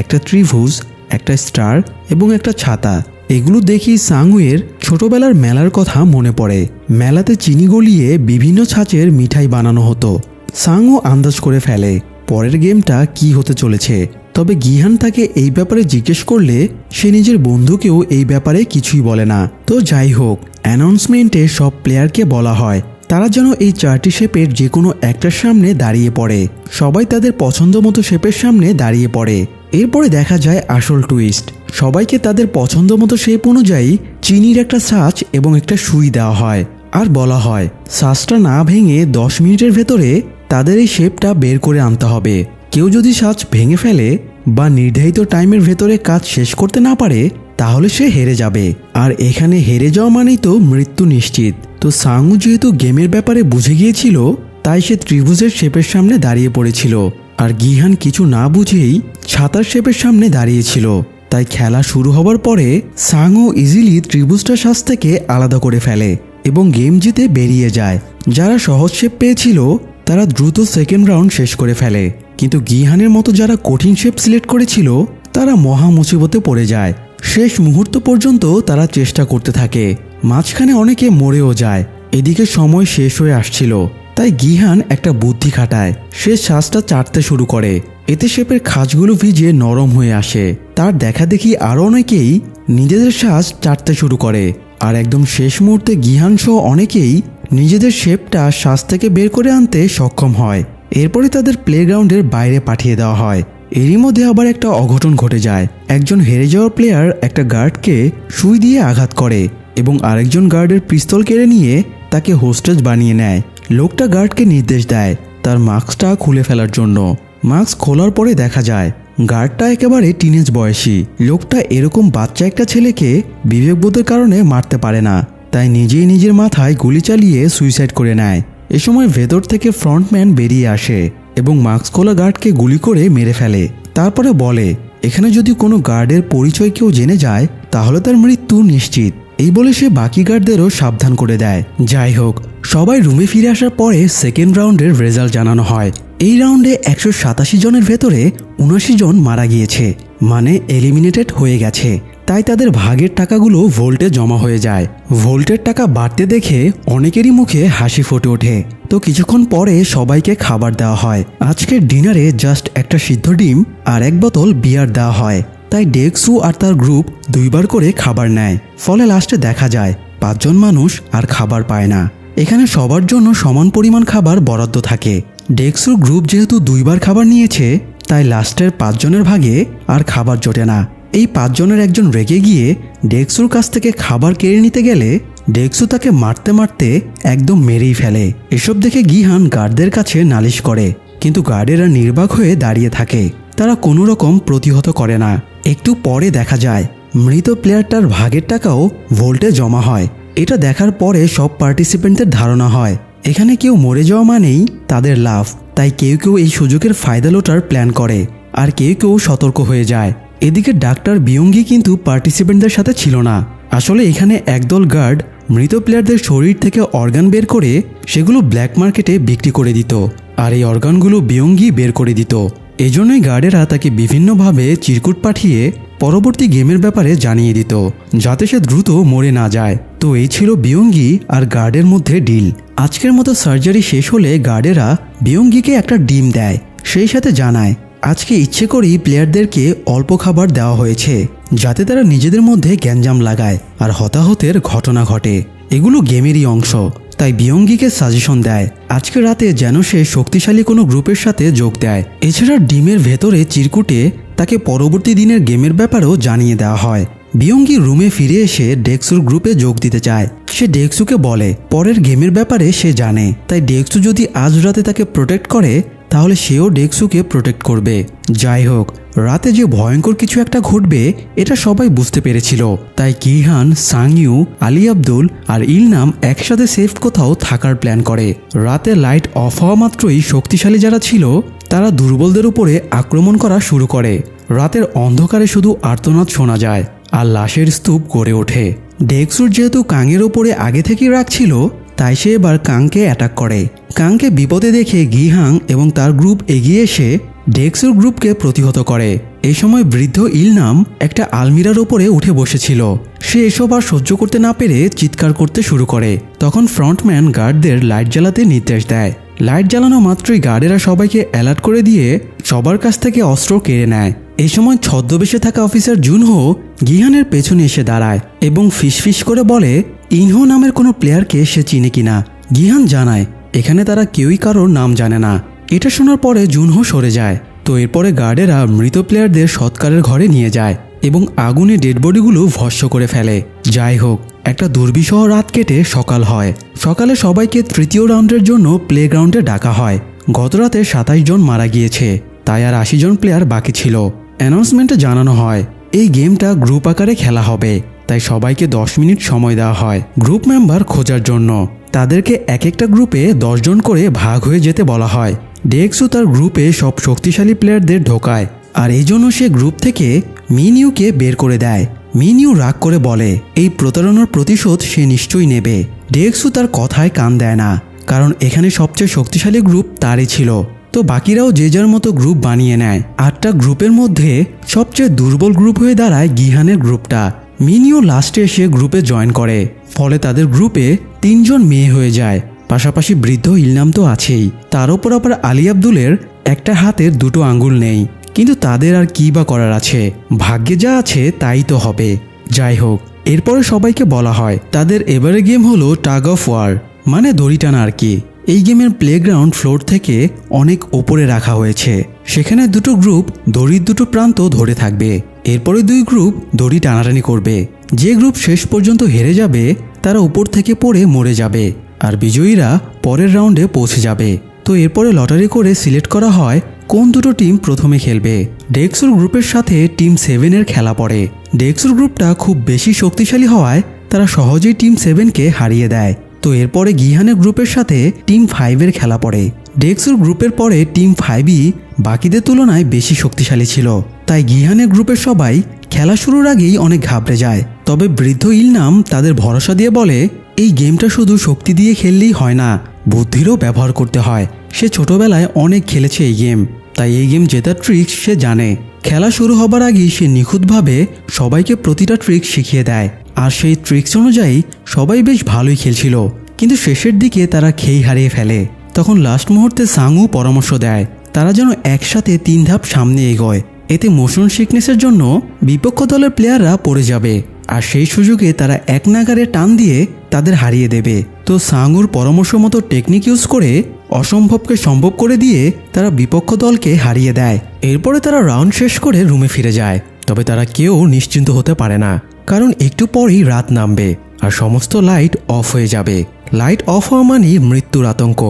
[SPEAKER 1] একটা ত্রিভুজ, একটা স্টার এবং একটা ছাতা। এগুলো দেখি সাংউয়ের ছোটবেলার মেলার কথা মনে পড়ে। মেলাতে চিনি গলিয়ে বিভিন্ন ছাঁচের মিঠাই বানানো হতো। সাংউ আন্দাজ করে ফেলে পরের গেমটা কি হতে চলেছে। তবে গিহান তাকে এই ব্যাপারে জিজ্ঞেস করলে সে নিজের বন্ধুকেও এই ব্যাপারে কিছুই বলে না। তো যাই হোক, অ্যানাউন্সমেন্টে সব প্লেয়ারকে বলা হয় তারা যেন এই 4টি শেপের যে কোনো একটার সামনে দাঁড়িয়ে পড়ে। সবাই তাদের পছন্দ মতো শেপের সামনে দাঁড়িয়ে পড়ে। এরপরে দেখা যায় আসল টুইস্ট। সবাইকে তাদের পছন্দ মতো শেপ অনুযায়ী চিনির একটা ছাঁচ এবং একটা সুই দেওয়া হয় আর বলা হয় ছাঁচটা না ভেঙে 10 মিনিটের ভেতরে তাদের এই শেপটা বের করে আনতে হবে। কেউ যদি ছাঁচ ভেঙে ফেলে বা নির্ধারিত টাইমের ভেতরে কাজ শেষ করতে না পারে তাহলে সে হেরে যাবে। আর এখানে হেরে যাওয়া মানেই তো মৃত্যু নিশ্চিত। তো সাংউ যেহেতু গেমের ব্যাপারে বুঝে গিয়েছিল তাই সে ত্রিভুজের শেপের সামনে দাঁড়িয়ে পড়েছিল, আর গিহান কিছু না বুঝেই ছাতার শেপের সামনে দাঁড়িয়েছিল। তাই খেলা শুরু হবার পরে সাংউ ইজিলি ত্রিভুজটা শ্বাস থেকে আলাদা করে ফেলে এবং গেম জিতে বেরিয়ে যায়। যারা সহজ শেপ পেয়েছিল তারা দ্রুত সেকেন্ড রাউন্ড শেষ করে ফেলে, কিন্তু গিহানের মতো যারা কঠিন শেপ সিলেক্ট করেছিল তারা মহা মুসিবতে পড়ে যায়। শেষ মুহূর্ত পর্যন্ত তারা চেষ্টা করতে থাকে, মাঝখানে অনেকে মরেও যায়। এদিকে সময় শেষ হয়ে আসছিল, তাই গিহান একটা বুদ্ধি খাটায়। সে শ্বাসটা চাটতে শুরু করে, এতে শেপের খাঁজগুলো ভিজে নরম হয়ে আসে। তার দেখা দেখি আরও অনেকেই নিজেদের শ্বাস চাটতে শুরু করে, আর একদম শেষ মুহূর্তে গিহান সহ অনেকেই নিজেদের শেপটা শ্বাস থেকে বের করে আনতে সক্ষম হয়। এরপরে তাদের প্লেগ্রাউন্ডের বাইরে পাঠিয়ে দেওয়া হয়। এরই মধ্যে আবার একটা অঘটন ঘটে যায়। একজন হেরে যাওয়া প্লেয়ার একটা গার্ডকে সুই দিয়ে আঘাত করে এবং আরেকজন গার্ডের পিস্তল কেড়ে নিয়ে তাকে হোস্টেজ বানিয়ে নেয়। লোকটা গার্ডকে নির্দেশ দেয় তার মাস্কটা খুলে ফেলার জন্য। মাস্ক খোলার পরে দেখা যায় গার্ডটা একেবারে টিনেজ বয়সী। লোকটা এরকম বাচ্চা একটা ছেলেকে বিবেকবোধের কারণে মারতে পারে না, তাই নিজেই নিজের মাথায় গুলি চালিয়ে সুইসাইড করে নেয়। এ সময় ভেতর থেকে ফ্রন্টম্যান বেরিয়ে আসে এবং মাস্ক খোলা গার্ডকে গুলি করে মেরে ফেলে। তারপরে বলে এখানে যদি কোনো গার্ডের পরিচয় কেউ জেনে যায় তাহলে তার মৃত্যু নিশ্চিত। এই বলে সে বাকি গার্ডদেরও সাবধান করে দেয়। যাই হোক, সবাই রুমে ফিরে আসার পরে সেকেন্ড রাউন্ডের রেজাল্ট জানানো হয়। এই রাউন্ডে 187 জনের ভেতরে 79 জন মারা গিয়েছে, মানে এলিমিনেটেড হয়ে গেছে। তাই তাদের ভাগের টাকাগুলো ভোল্টে জমা হয়ে যায়। ভোল্টের টাকা বাড়তে দেখে অনেকেরই মুখে হাসি ফুটে ওঠে। তো কিছুক্ষণ পরে সবাইকে খাবার দেওয়া হয়। আজকের ডিনারে জাস্ট একটা সিদ্ধ ডিম আর 1 বোতল বিয়ার দেওয়া হয়। তাই ডেক্সু আর তার গ্রুপ 2 বার করে খাবার নেয়। ফলে লাস্টে দেখা যায় 5 জন মানুষ আর খাবার পায় না। এখানে সবার জন্য সমান পরিমাণ খাবার বরাদ্দ থাকে। ডেক্সুর গ্রুপ যেহেতু 2 বার খাবার নিয়েছে তাই লাস্টের 5 জনের ভাগে আর খাবার জোটে না। এই 5 জনের একজন রেগে গিয়ে ডেক্সুর কাছ থেকে খাবার কেড়ে নিতে গেলে ডেক্সু তাকে মারতে মারতে একদম মেরেই ফেলে। এসব দেখে গিহান গার্ডদের কাছে নালিশ করে, কিন্তু গার্ডেরা নির্বাক হয়ে দাঁড়িয়ে থাকে। তারা কোনো রকম প্রতিহত করে না। একটু পরে দেখা যায় মৃত প্লেয়ারটার ভাগের টাকাও ভোল্টে জমা হয়। এটা দেখার পরে সব পার্টিসিপেন্টদের ধারণা হয় এখানে কেউ মরে যাওয়া মানেই তাদের লাভ। তাই কেউ কেউ এই সুযোগের ফায়দা লোটার প্ল্যান করে আর কেউ কেউ সতর্ক হয়ে যায়। এদিকে ডাক্তার বিয়ঙ্গি কিন্তু পার্টিসিপেন্টদের সাথে ছিল না। আসলে এখানে একদল গার্ড মৃত প্লেয়ারদের শরীর থেকে অর্গান বের করে সেগুলো ব্ল্যাক মার্কেটে বিক্রি করে দিত, আর এই অর্গানগুলো বিয়ঙ্গি বের করে দিত। এজন্যই গার্ডেরা তাকে বিভিন্নভাবে চিরকুট পাঠিয়ে পরবর্তী গেমের ব্যাপারে জানিয়ে দিত, যাতে সে দ্রুত মরে না যায়। তো এই ছিল বিয়ঙ্গি আর গার্ডের মধ্যে ডিল। আজকের মতো সার্জারি শেষ হলে গার্ডেরা বিয়ঙ্গিকে একটা ডিম দেয়, সেই সাথে জানায় আজকে ইচ্ছে করেই প্লেয়ারদেরকে অল্প খাবার দেওয়া হয়েছে, যাতে তারা নিজেদের মধ্যে গ্যাঞ্জাম লাগায় আর হতাহতের ঘটনা ঘটে। এগুলো গেমেরই অংশ। তাই বিয়ঙ্গিকে সাজেশন দেয় আজকে রাতে যেন সে শক্তিশালী কোনো গ্রুপের সাথে যোগ দেয়। এছাড়া ডিমের ভেতরে চিরকুটে তাকে পরবর্তী দিনের গেমের ব্যাপারেও জানিয়ে দেওয়া হয়। বিয়ঙ্গি রুমে ফিরে এসে ডেক্সুর গ্রুপে যোগ দিতে চায়। সে ডেক্সুকে বলে পরের গেমের ব্যাপারে সে জানে, তাই ডেক্সু যদি আজ রাতে তাকে প্রোটেক্ট করে তাহলে সেও ডেক্সুকে প্রোটেক্ট করবে। যাই হোক, রাতে যে ভয়ঙ্কর কিছু একটা ঘটবে এটা সবাই বুঝতে পেরেছিল। তাই গিহান, সাংইউ, আলী আব্দুল আর ইলনাম একসাথে সেফ কোথাও থাকার প্ল্যান করে। রাতে লাইট অফ হওয়া মাত্রই শক্তিশালী যারা ছিল তারা দুর্বলদের উপরে আক্রমণ করা শুরু করে। রাতের অন্ধকারে শুধু আর্তনাদ শোনা যায় আর লাশের স্তূপ গড়ে ওঠে। ডেক্সুর যেহেতু কাংয়ের ওপরে আগে থেকেই রাখছিল, তাই সে এবার কাংকে অ্যাটাক করে। কাংকে বিপদে দেখে গিহাং এবং তার গ্রুপ এগিয়ে এসে ডেক্সুর গ্রুপকে প্রতিহত করে। এই সময় বৃদ্ধ ইলনাম একটা আলমিরার ওপরে উঠে বসেছিল। সে এসব আর সহ্য করতে না পেরে চিৎকার করতে শুরু করে। তখন ফ্রন্টম্যান গার্ডদের লাইট জ্বালাতে নির্দেশ দেয়। লাইট জ্বালানো মাত্রই গার্ডেরা সবাইকে অ্যালার্ট করে দিয়ে সবার কাছ থেকে অস্ত্র কেড়ে নেয়। এই সময় ছদ্মবেশে থাকা অফিসার জুনহো গিহানের পেছনে এসে দাঁড়ায় এবং ফিসফিস করে বলে ইনহো নামের কোনো প্লেয়ারকে সে চিনে কিনা। গিহান জানায় এখানে তারা কেউই কারোর নাম জানে না। এটা শোনার পরে জুনহো সরে যায়। তো এরপরে গার্ডেরা মৃত প্লেয়ারদের সৎকারের ঘরে নিয়ে যায় এবং আগুনে ডেড বডিগুলো ভস্ম করে ফেলে। যাই হোক, একটা দুর্বিষহ রাত কেটে সকাল হয়। সকালে সবাইকে তৃতীয় রাউন্ডের জন্য প্লেগ্রাউন্ডে ডাকা হয়। গত রাতে 27 জন মারা গিয়েছে, তাই আর 80 জন প্লেয়ার বাকি ছিল। অ্যানাউন্সমেন্টে জানানো হয় এই গেমটা গ্রুপ আকারে খেলা হবে, তাই সবাইকে 10 মিনিট সময় দেওয়া হয় গ্রুপ মেম্বার খোঁজার জন্য। তাদেরকে এক একটা গ্রুপে 10 জন করে ভাগ হয়ে যেতে বলা হয়। ডেক্সু তার গ্রুপে সব শক্তিশালী প্লেয়ারদের ঢোকায়, আর এই জন্য সে গ্রুপ থেকে মিনিউকে বের করে দেয়। মিনিউ রাগ করে বলে এই প্রতারণার প্রতিশোধ সে নিশ্চয়ই নেবে। ডেক্সু তার কথায় কান দেয় না, কারণ এখানে সবচেয়ে শক্তিশালী গ্রুপ তারই ছিল। তো বাকিরাও যে যার মতো গ্রুপ বানিয়ে নেয়। 8টা গ্রুপের মধ্যে সবচেয়ে দুর্বল গ্রুপ হয়ে দাঁড়ায় গিহানের গ্রুপটা। মিনিও লাস্টে এসে গ্রুপে জয়েন করে, ফলে তাদের গ্রুপে 3 জন মেয়ে হয়ে যায়। পাশাপাশি বৃদ্ধ ইলনাম তো আছেই, তার ওপর আবার আলী আব্দুলের একটা হাতের 2টো আঙ্গুল নেই। কিন্তু তাদের আর কি বা করার আছে, ভাগ্যে যা আছে তাই তো হবে। যাই হোক, এরপরে সবাইকে বলা হয় তাদের এবারে গেম হলো টাগ অফ ওয়ার, মানে দড়ি টানা আর কি। এই গেমের প্লেগ্রাউন্ড ফ্লোর থেকে অনেক ওপরে রাখা হয়েছে। সেখানে 2টো গ্রুপ দড়ির 2টো প্রান্ত ধরে থাকবে। এরপরে 2 গ্রুপ দড়ি টানাটানি করবে। যে গ্রুপ শেষ পর্যন্ত হেরে যাবে তারা উপর থেকে পড়ে মরে যাবে, আর বিজয়ীরা পরের রাউন্ডে পৌঁছে যাবে। তো এরপরে লটারি করে সিলেক্ট করা হয় কোন 2টো টিম প্রথমে খেলবে। ডেক্সুর গ্রুপের সাথে টিম 7-এর খেলা পড়ে। ডেক্সুর গ্রুপটা খুব বেশি শক্তিশালী হওয়ায় তারা সহজেই টিম 7-কে হারিয়ে দেয়। তো এরপরে গিহানের গ্রুপের সাথে টিম 5-এর খেলা পড়ে। ডেক্সুর গ্রুপের পরে টিম 5ই বাকিদের তুলনায় বেশি শক্তিশালী ছিল, তাই গিহানের গ্রুপের সবাই খেলা শুরুর আগেই অনেক ঘাবড়ে যায়। তবে বৃদ্ধ ইলনাম তাদের ভরসা দিয়ে বলে এই গেমটা শুধু শক্তি দিয়ে খেললেই হয় না, বুদ্ধিরও ব্যবহার করতে হয়। সে ছোটবেলায় অনেক খেলেছে এই গেম, তাই এই গেম জেতার ট্রিক্স সে জানে। খেলা শুরু হবার আগেই সে নিখুঁতভাবে সবাইকে প্রতিটা ট্রিক্স শিখিয়ে দেয়, আর সেই ট্রিক্স অনুযায়ী সবাই বেশ ভালোই খেলছিল। কিন্তু শেষের দিকে তারা খেই হারিয়ে ফেলে। তখন লাস্ট মুহূর্তে সাংউ পরামর্শ দেয় তারা যেন একসাথে 3 ধাপ সামনে এগোয়, এতে মোশন সিকনেসের জন্য বিপক্ষ দলের প্লেয়াররা পড়ে যাবে, আর সেই সুযোগে তারা এক নাগারে টান দিয়ে তাদের হারিয়ে দেবে। তো সাংউর পরামর্শ মতো টেকনিক ইউজ করে অসম্ভবকে সম্ভব করে দিয়ে তারা বিপক্ষ দলকে হারিয়ে দেয়। এরপরে তারা রাউন্ড শেষ করে রুমে ফিরে যায়। তবে তারা কেউ নিশ্চিন্ত হতে পারে না, কারণ একটু পরেই রাত নামবে আর সমস্ত লাইট অফ হয়ে যাবে। লাইট অফ হওয়া মানেই মৃত্যুর আতঙ্ক।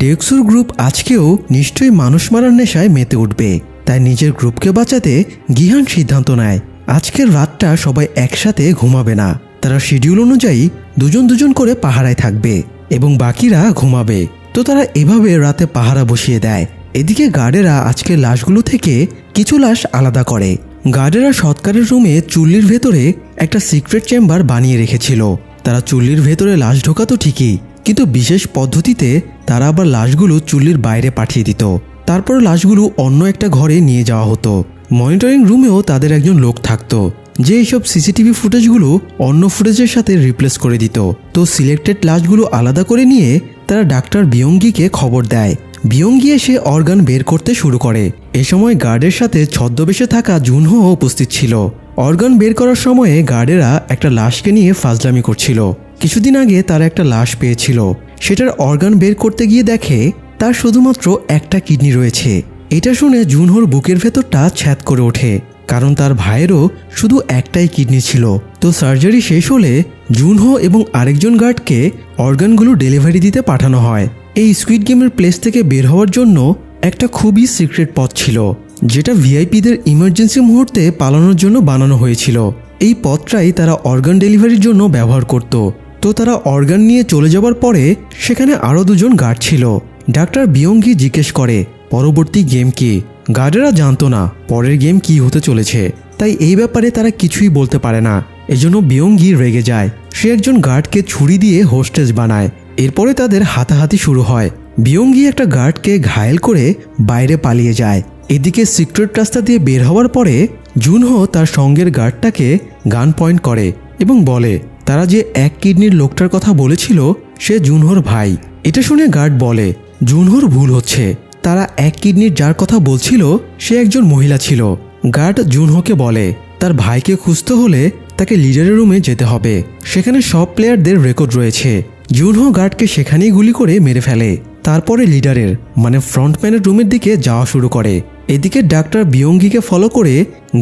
[SPEAKER 1] ডেক্সুর গ্রুপ আজকেও নিশ্চয়ই মানুষ মারার নেশায় মেতে উঠবে, তাই নিজের গ্রুপকে বাঁচাতে গিহান সিদ্ধান্ত নেয় আজকের রাতটা সবাই একসাথে ঘুমাবে না। তারা শিডিউল অনুযায়ী 2জন করে পাহারায় থাকবে এবং বাকিরা ঘুমাবে। তো তারা এভাবে রাতে পাহারা বসিয়ে দেয়। এদিকে গার্ডেরা আজকের লাশগুলো থেকে কিছু লাশ আলাদা করে, গার্ডেরা সৎকারের রুমে চুল্লির ভেতরে একটা সিক্রেট চেম্বার বানিয়ে রেখেছিল। তারা চুল্লির ভেতরে লাশ ঢোকাতো ঠিকই, কিন্তু বিশেষ পদ্ধতিতে তারা আবার লাশগুলো চুল্লির বাইরে পাঠিয়ে দিত। তারপর লাশগুলো অন্য একটা ঘরে নিয়ে যাওয়া হতো। মনিটরিং রুমেও তাদের একজন লোক থাকতো যে এইসব সিসিটিভি ফুটেজগুলো অন্য ফুটেজের সাথে রিপ্লেস করে দিত। তো সিলেক্টেড লাশগুলো আলাদা করে নিয়ে তারা ডাক্তার বিয়ঙ্গিকে খবর দেয়। বিয়ঙ্গি এসে অর্গান বের করতে শুরু করে। এ সময় গার্ডের সাথে ছদ্মবেশে থাকা জুনহো উপস্থিত ছিল। অর্গান বের করার সময়ে গার্ডেরা একটা লাশকে নিয়ে ফাজলামি করছিল। কিছুদিন আগে তারা একটা লাশ পেয়েছিল, সেটার অর্গান বের করতে গিয়ে দেখে তার শুধুমাত্র একটা কিডনি রয়েছে। এটা শুনে জুনহোর বুকের ভেতরটা ছ্যাদ করে ওঠে, কারণ তার ভাইয়েরও শুধু একটাই কিডনি ছিল। তো সার্জারি শেষ হলে জুনহো এবং আরেকজন গার্ডকে অর্গানগুলো ডেলিভারি দিতে পাঠানো হয়। এই স্কুইড গেমের প্লেস থেকে বের হওয়ার জন্য একটা খুবই সিক্রেট পথ ছিল, যেটা ভিআইপিদের ইমার্জেন্সি মুহূর্তে পালানোর জন্য বানানো হয়েছিল। এই পথটাই তারা অর্গান ডেলিভারির জন্য ব্যবহার করত। তো তারা অর্গান নিয়ে চলে যাওয়ার পরে সেখানে আরও দুজন গার্ড ছিল। ডাক্তার বিয়ঙ্গি জিজ্ঞেস করে পরবর্তী গেম কি। গার্ডেরা জানতো না পরের গেম কি হতে চলেছে, তাই এই ব্যাপারে তারা কিছুই বলতে পারে না। এজন্য বিয়ঙ্গি রেগে যায়। সে একজন গার্ডকে ছুরি দিয়ে হোস্টেজ বানায়। এরপরে তাদের হাতাহাতি শুরু হয়। বিয়ঙ্গি একটা গার্ডকে ঘায়েল করে বাইরে পালিয়ে যায়। এদিকে সিক্রেট রাস্তা দিয়ে বের হওয়ার পরে জুনহো তার সঙ্গের গার্ডটাকে গান পয়েন্ট করে এবং বলে তারা যে এক কিডনির লোকটার কথা বলেছিল সে জুনহোর ভাই। এটা শুনে গার্ড বলে জুনহোর ভুল হচ্ছে, তারা এক কিডনির যার কথা বলছিল সে একজন মহিলা ছিল। গার্ড জুনহোকে বলে তার ভাইকে খুঁজতে হলে তাকে লিডারের রুমে যেতে হবে, সেখানে সব প্লেয়ারদের রেকর্ড রয়েছে। জুনহো গার্ডকে সেখানেই গুলি করে মেরে ফেলে। তারপরে লিডারের মানে ফ্রন্টম্যানের রুমের দিকে যাওয়া শুরু করে। এদিকে ডাক্তার বিয়ঙ্গিকে ফলো করে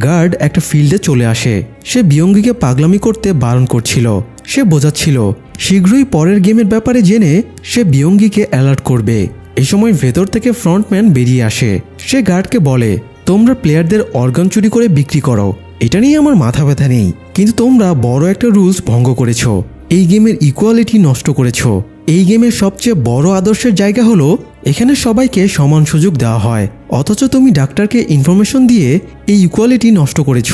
[SPEAKER 1] গার্ড একটা ফিল্ডে চলে আসে। সে বিয়ঙ্গিকে পাগলামি করতে বারণ করছিল। সে বোঝাচ্ছিল শীঘ্রই পরের গেমের ব্যাপারে জেনে সে বিয়ঙ্গিকে অ্যালার্ট করবে। এই সময় ভেতর থেকে ফ্রন্টম্যান বেরিয়ে আসে। সে গার্ডকে বলে তোমরা প্লেয়ারদের অর্গান চুরি করে বিক্রি করো, এটা নিয়ে আমার মাথা ব্যথা নেই, কিন্তু তোমরা বড় একটা রুলস ভঙ্গ করেছ। এই গেমের ইকুয়ালিটি নষ্ট করেছ। এই গেমের সবচেয়ে বড় আদর্শের জায়গা হলো এখানে সবাইকে সমান সুযোগ দেওয়া হয়, অথচ তুমি ডাক্তারকে ইনফরমেশন দিয়ে এই ইকুয়ালিটি নষ্ট করেছ।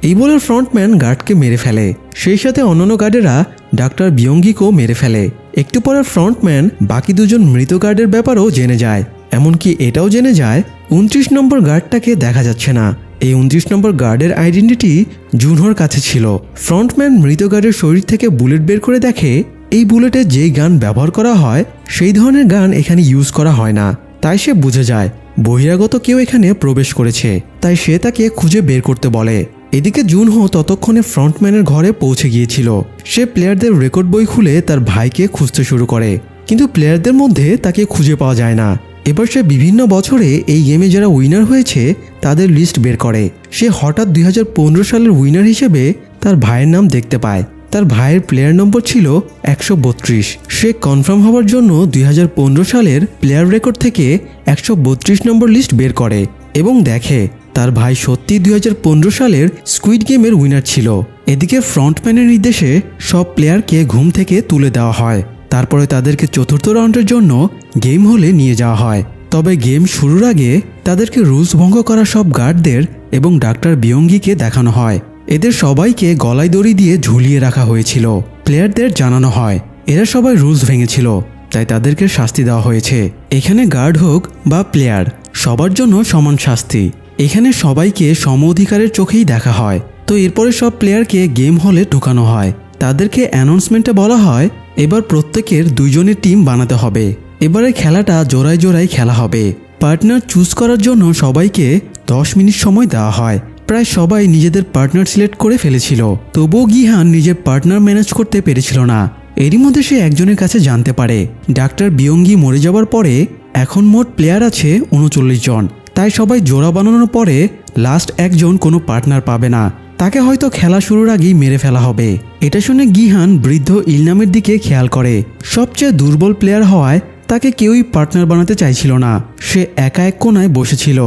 [SPEAKER 1] এই বলে ফ্রন্টম্যান গার্ডকে মেরে ফেলে। সেই সাথে অন্যান্য গার্ডেরা ডাক্তার বিয়ঙ্গিকেও মেরে ফেলে। একটু পরে ফ্রন্টম্যান বাকি দুজন মৃত গার্ডের ব্যাপারেও জেনে যায়। এমনকি এটাও জেনে যায় 29 নম্বর গার্ডটাকে দেখা যাচ্ছে না। এই 29 নম্বর গার্ডের আইডেন্টিটি জুনহোর কাছে ছিল। ফ্রন্টম্যান মৃত গার্ডের শরীর থেকে বুলেট বের করে দেখে এই বুলেটে যেই গান ব্যবহার করা হয় সেই ধরনের গান এখানে ইউজ করা হয় না। তাই সে বুঝে যায় বহিরাগত কেউ এখানে প্রবেশ করেছে, তাই সে তাকে খুঁজে বের করতে বলে। এদিকে জুনহো ততক্ষণে ফ্রন্টম্যানের ঘরে পৌঁছে গিয়েছিল। সে প্লেয়ারদের রেকর্ড বই খুলে তার ভাইকে খুঁজতে শুরু করে, কিন্তু প্লেয়ারদের মধ্যে তাকে খুঁজে পাওয়া যায় না। এবার সে বিভিন্ন বছরে এই গেমে যারা উইনার হয়েছে তাদের লিস্ট বের করে। সে হঠাৎ 2015 সালের উইনার হিসেবে তার ভাইয়ের নাম দেখতে পায়। তার ভাইয়ের প্লেয়ার নম্বর ছিল 132। সে কনফার্ম হওয়ার জন্য 2015 সালের প্লেয়ার রেকর্ড থেকে 132 নম্বর লিস্ট বের করে এবং দেখে তার ভাই সত্যি 2015 সালের স্কুইড গেমের উইনার ছিল। এদিকে ফ্রন্টম্যানের নির্দেশে সব প্লেয়ারকে ঘুম থেকে তুলে দেওয়া হয়। তারপরে তাদেরকে চতুর্থ রাউন্ডের জন্য গেম হলে নিয়ে যাওয়া হয়। তবে গেম শুরুর আগে তাদেরকে রুলস ভঙ্গ করা সব গার্ডদের এবং ডাক্তার বিয়ঙ্গিকে দেখানো হয়। এদের সবাইকে গলায় দড়ি দিয়ে ঝুলিয়ে রাখা হয়েছিল। প্লেয়ারদের জানানো হয় এরা সবাই রুলস ভেঙেছিল, তাই তাদেরকে শাস্তি দেওয়া হয়েছে। এখানে গার্ড হোক বা প্লেয়ার সবার জন্য সমান শাস্তি। এখানে সবাইকে সম অধিকারের চোখেই দেখা হয়। তো এরপরে সব প্লেয়ারকে গেম হলে ঢুকানো হয়। তাদেরকে অ্যানাউন্সমেন্টে বলা হয় এবার প্রত্যেকের 2 জনের টিম বানাতে হবে। এবারে খেলাটা জোড়ায় জোড়ায় খেলা হবে। পার্টনার চুজ করার জন্য সবাইকে 10 মিনিট সময় দেওয়া হয়। প্রায় সবাই নিজেদের পার্টনার সিলেক্ট করে ফেলেছিল, তবুও গিহান নিজের পার্টনার ম্যানেজ করতে পেরেছিল না। এরই মধ্যে সে একজনের কাছে জানতে পারে ডাক্তার বিয়ঙ্গি মরে যাওয়ার পরে এখন মোট প্লেয়ার আছে 39 জন। তাই সবাই জোড়া বানানোর পরে লাস্ট একজন কোনো পার্টনার পাবে না, তাকে হয়তো খেলা শুরুর আগেই মেরে ফেলা হবে। এটা শুনে গিহান বৃদ্ধ ইলনামের দিকে খেয়াল করে। সবচেয়ে দুর্বল প্লেয়ার হওয়ায় তাকে কেউই পার্টনার বানাতে চাইছিল না। সে একা এক কোনায় বসেছিল।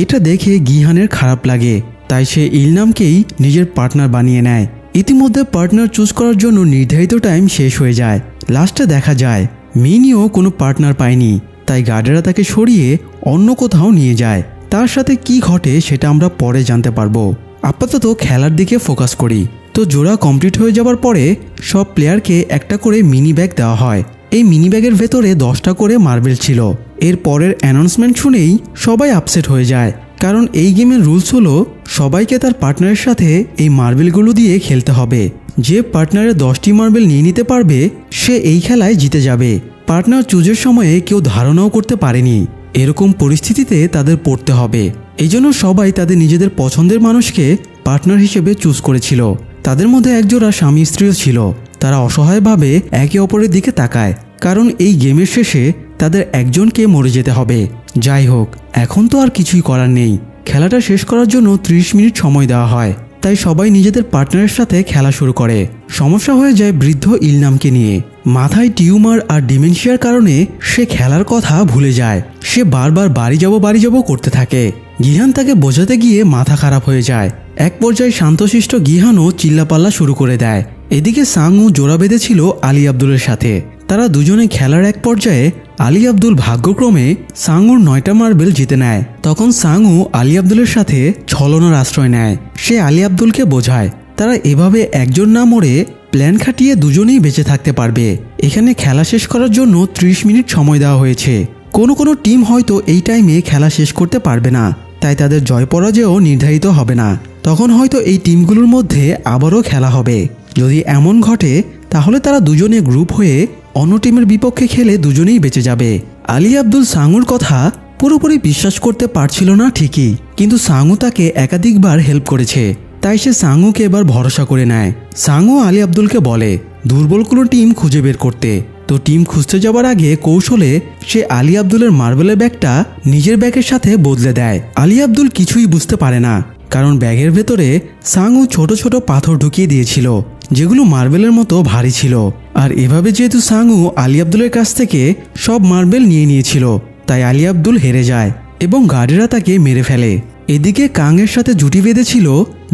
[SPEAKER 1] এটা দেখে গিহানের খারাপ লাগে, তাই সে ইলনামকেই নিজের পার্টনার বানিয়ে নেয়। ইতিমধ্যে পার্টনার চুজ করার জন্য নির্ধারিত টাইম শেষ হয়ে যায়। লাস্টে দেখা যায় মিনিও কোনো পার্টনার পায়নি, তাই গার্ডেরা তাকে সরিয়ে অন্য কোথাও নিয়ে যায়। তার সাথে কি ঘটে সেটা আমরা পরে জানতে পারবো। আপাতত খেলার দিকে ফোকাস করি। তো জোড়া কমপ্লিট হয়ে যাওয়ার পরে সব প্লেয়ারকে একটা করে মিনি ব্যাগ দেওয়া হয়। এই মিনি ব্যাগের ভেতরে 10টা করে মার্বেল ছিল। এর পরের অ্যানাউন্সমেন্ট শুনেই সবাই আপসেট হয়ে যায়, কারণ এই গেমের রুলস হলো সবাইকে তার পার্টনারের সাথে এই মার্বেলগুলো দিয়ে খেলতে হবে। যে পার্টনারের 10টি মার্বেল নিয়ে নিতে পারবে সে এই খেলায় জিতে যাবে। পার্টনার চুজের সময়ে কেউ ধারণাও করতে পারেনি এরকম পরিস্থিতিতে তাদের পড়তে হবে। এই জন্য সবাই তাদের নিজেদের পছন্দের মানুষকে পার্টনার হিসেবে চুজ করেছিল। তাদের মধ্যে একজোড়া স্বামী স্ত্রীও ছিল। তারা অসহায়ভাবে একে অপরের দিকে তাকায়, কারণ এই গেমের শেষে তাদের একজনকে মরে যেতে হবে। যাই হোক, এখন তো আর কিছুই করার নেই। খেলাটা শেষ করার জন্য 30 মিনিট সময় দেওয়া হয়, তাই সবাই নিজেদের পার্টনারের সাথে খেলা শুরু করে। সমস্যা হয়ে যায় বৃদ্ধ ইলনামকে নিয়ে। মাথায় টিউমার আর ডিমেনশিয়ার কারণে সে খেলার কথা ভুলে যায়। সে বারবার বাড়ি যাব করতে থাকে। গিহান তাকে বোঝাতে গিয়ে মাথা খারাপ হয়ে যায়। এক পর্যায়ে শান্তশিষ্ট গিহানও চিল্লাপাল্লা শুরু করে দেয়। এদিকে সাংউ জোড়া বেঁধেছিল আলী আব্দুলের সাথে। তারা দুজনে খেলার এক পর্যায়ে আলী আব্দুল ভাগ্যক্রমে সাংউর 9টা মার্বেল জিতে নেয়। তখন সাংউ আলী আব্দুলের সাথে ছলনার আশ্রয় নেয়। সে আলী আব্দুলকে বোঝায় তারা এভাবে একজন না মরে প্ল্যান খাটিয়ে দুজনেই বেঁচে থাকতে পারবে। এখানে খেলা শেষ করার জন্য 30 মিনিট সময় দেওয়া হয়েছে। কোনো টিম হয়তো এই টাইমে খেলা শেষ করতে পারবে না, তাই তাদের জয় পরাজয়ও নির্ধারিত হবে না। তখন হয়তো এই টিমগুলোর মধ্যে আবারও খেলা হবে। যদি এমন ঘটে তাহলে তারা দুজনে গ্রুপ হয়ে অন্য টিমের বিপক্ষে খেলে দুজনেই বেঁচে যাবে। আলী আব্দুল সাংউর কথা পুরোপুরি বিশ্বাস করতে পারছিল না ঠিকই, কিন্তু সাংউ তাকে একাধিকবার হেল্প করেছে, তাই সে সাংউকে এবার ভরসা করে নেয়। সাংউ আলী আব্দুলকে বলে দুর্বল কোনো টিম খুঁজে বের করতে। তো টিম খুঁজতে যাওয়ার আগে কৌশলে সে আলী আব্দুলের মার্বেলের ব্যাগটা নিজের ব্যাগের সাথে বদলে দেয়। আলী আব্দুল কিছুই বুঝতে পারে না, কারণ ব্যাগের ভেতরে সাংউ ছোট ছোট পাথর ঢুকিয়ে দিয়েছিল, যেগুলো মার্বেলের মতো ভারী ছিল। আর এভাবে যেহেতু সাংউ আলী আব্দুলের কাছ থেকে সব মার্বেল নিয়ে নিয়েছিল, তাই আলী আব্দুল হেরে যায় এবং গার্ডেরা তাকে মেরে ফেলে। এদিকে কাংয়ের সাথে জুটি বেঁধেছিল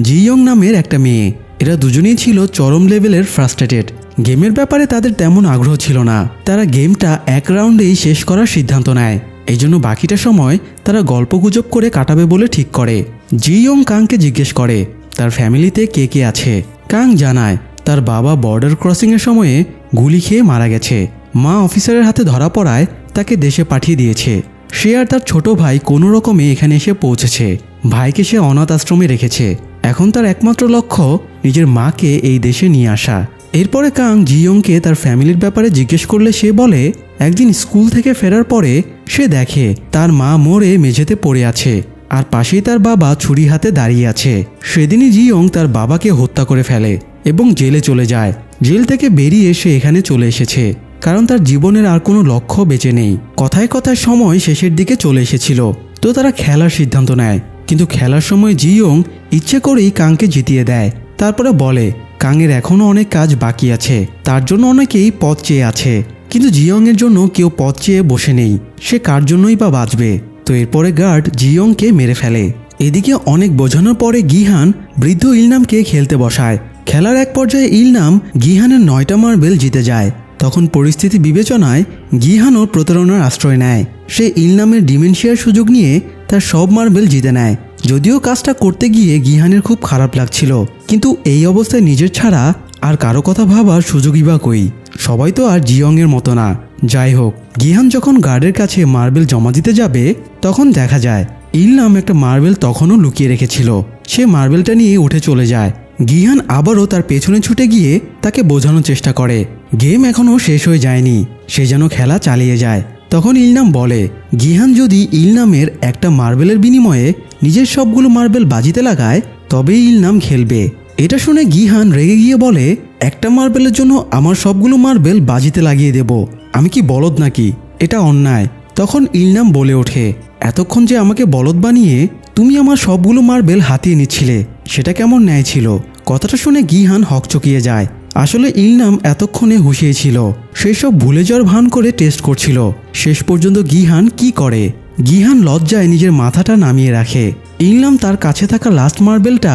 [SPEAKER 1] জিইয়ং নামের একটা মেয়ে। এরা দুজনেই ছিল চরম লেভেলের ফ্রাস্ট্রেটেড। গেমের ব্যাপারে তাদের তেমন আগ্রহ ছিল না। তারা গেমটা এক রাউন্ডেই শেষ করার সিদ্ধান্ত নেয়। এই জন্য বাকিটা সময় তারা গল্পগুজব করে কাটাবে বলে ঠিক করে। জিইয়ং কাংকে জিজ্ঞেস করে তার ফ্যামিলিতে কে কে আছে। কাং জানায় তার বাবা বর্ডার ক্রসিংয়ের সময়ে গুলি খেয়ে মারা গেছে। মা অফিসারের হাতে ধরা পড়ায় তাকে দেশে পাঠিয়ে দিয়েছে। সে আর তার ছোট ভাই কোনো রকমে এখানে এসে পৌঁছেছে। ভাইকে সে অনাথ আশ্রমে রেখেছে। এখন তার একমাত্র লক্ষ্য নিজের মাকে এই দেশে নিয়ে আসা। এরপরে কাং জিইয়ংকে তার ফ্যামিলির ব্যাপারে জিজ্ঞেস করলে সে বলে একদিন স্কুল থেকে ফেরার পরে সে দেখে তার মা মরে মেঝেতে পড়ে আছে, আর পাশেই তার বাবা ছুরি হাতে দাঁড়িয়ে আছে। সেদিনই জিইয়ং তার বাবাকে হত্যা করে ফেলে এবং জেলে চলে যায়। জেল থেকে বেরিয়ে সে এখানে চলে এসেছে, কারণ তার জীবনের আর কোনো লক্ষ্য বেঁচে নেই। কথায় কথায় সময় শেষের দিকে চলে এসেছিল, তো তারা খেলার সিদ্ধান্ত নেয়। কিন্তু খেলার সময় জিইয়ং ইচ্ছে করেই কাংকে জিতিয়ে দেয়। তারপরে বলে কাংয়ের এখনও অনেক কাজ বাকি আছে, তার জন্য অনেকেই পথ চেয়ে আছে, কিন্তু জিইয়ংয়ের জন্য কেউ পথ চেয়ে বসে নেই। সে কার জন্যই বা বাঁচবে। তো এরপরে গার্ড জিইয়ংকে মেরে ফেলে। এদিকে অনেক বোঝানোর পরে গিহান বৃদ্ধ ইলনামকে খেলতে বসায়। খেলার এক পর্যায়ে ইলনাম গিহানের 9টা মার্বেল জিতে যায়। তখন পরিস্থিতি বিবেচনায় গিহানও প্রতারণার আশ্রয় নেয়। সে ইলনামের ডিমেনশিয়ার সুযোগ নিয়ে তার সব মার্বেল জিতে নেয়। যদিও কাজটা করতে গিয়ে গিহানের খুব খারাপ লাগছিল, কিন্তু এই অবস্থায় নিজের ছাড়া আর কারো কথা ভাবার সুযোগই বা কই। সবাই তো আর জিইয়ংয়ের মতো না। যাই হোক, গিহান যখন গার্ডের কাছে মার্বেল জমা দিতে যাবে তখন দেখা যায় ইলনাম একটা মার্বেল তখনও লুকিয়ে রেখেছিল। সে মার্বেলটা নিয়ে উঠে চলে যায়। গিহান আবারও তার পেছনে ছুটে গিয়ে তাকে বোঝানোর চেষ্টা করে গেম এখনও শেষ হয়ে যায়নি, সে যেন খেলা চালিয়ে যায়। তখন ইলনাম বলে গিহান যদি ইলনামের একটা মার্বেলের বিনিময়ে নিজের সবগুলো মার্বেল বাজিতে লাগায় তবেই ইলনাম খেলবে। এটা শুনে গিহান রেগে গিয়ে বলে একটা মার্বেলের জন্য আমার সবগুলো মার্বেল বাজিতে লাগিয়ে দেব? আমি কি বলদ নাকি? এটা অন্যায়। তখন ইলনাম বলে ওঠে এতক্ষণ যে আমাকে বলদ বানিয়ে তুমি আমার সবগুলো মার্বেল হাতিয়ে নিচ্ছিলে, সেটা কেমন ন্যায় ছিল? কথাটা শুনে গিহান হকচকিয়ে যায়। আসলে ইলনাম এতক্ষণে হুঁশিয়েছিল, সেই সব ভুলে যাওয়ার ভান করে টেস্ট করছিল। শেষ পর্যন্ত গিহান কি করে? গিহান লজ্জায় নিজের মাথাটা নামিয়ে রাখে। ইলনাম তার কাছে থাকা লাস্ট মার্বেলটা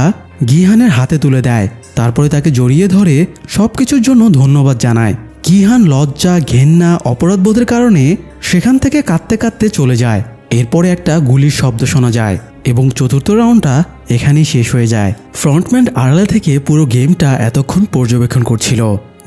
[SPEAKER 1] গিহানের হাতে তুলে দেয়। তারপরে তাকে জড়িয়ে ধরে সবকিছুর জন্য ধন্যবাদ জানায়। গিহান লজ্জা, ঘেন্না, অপরাধবোধের কারণে সেখান থেকে কাঁদতে কাঁদতে চলে যায়। এরপরে একটা গুলির শব্দ শোনা যায় এবং চতুর্থ রাউন্ডটা এখানেই শেষ হয়ে যায়। ফ্রন্টম্যান আড়ালে থেকে পুরো গেমটা এতক্ষণ পর্যবেক্ষণ করছিল।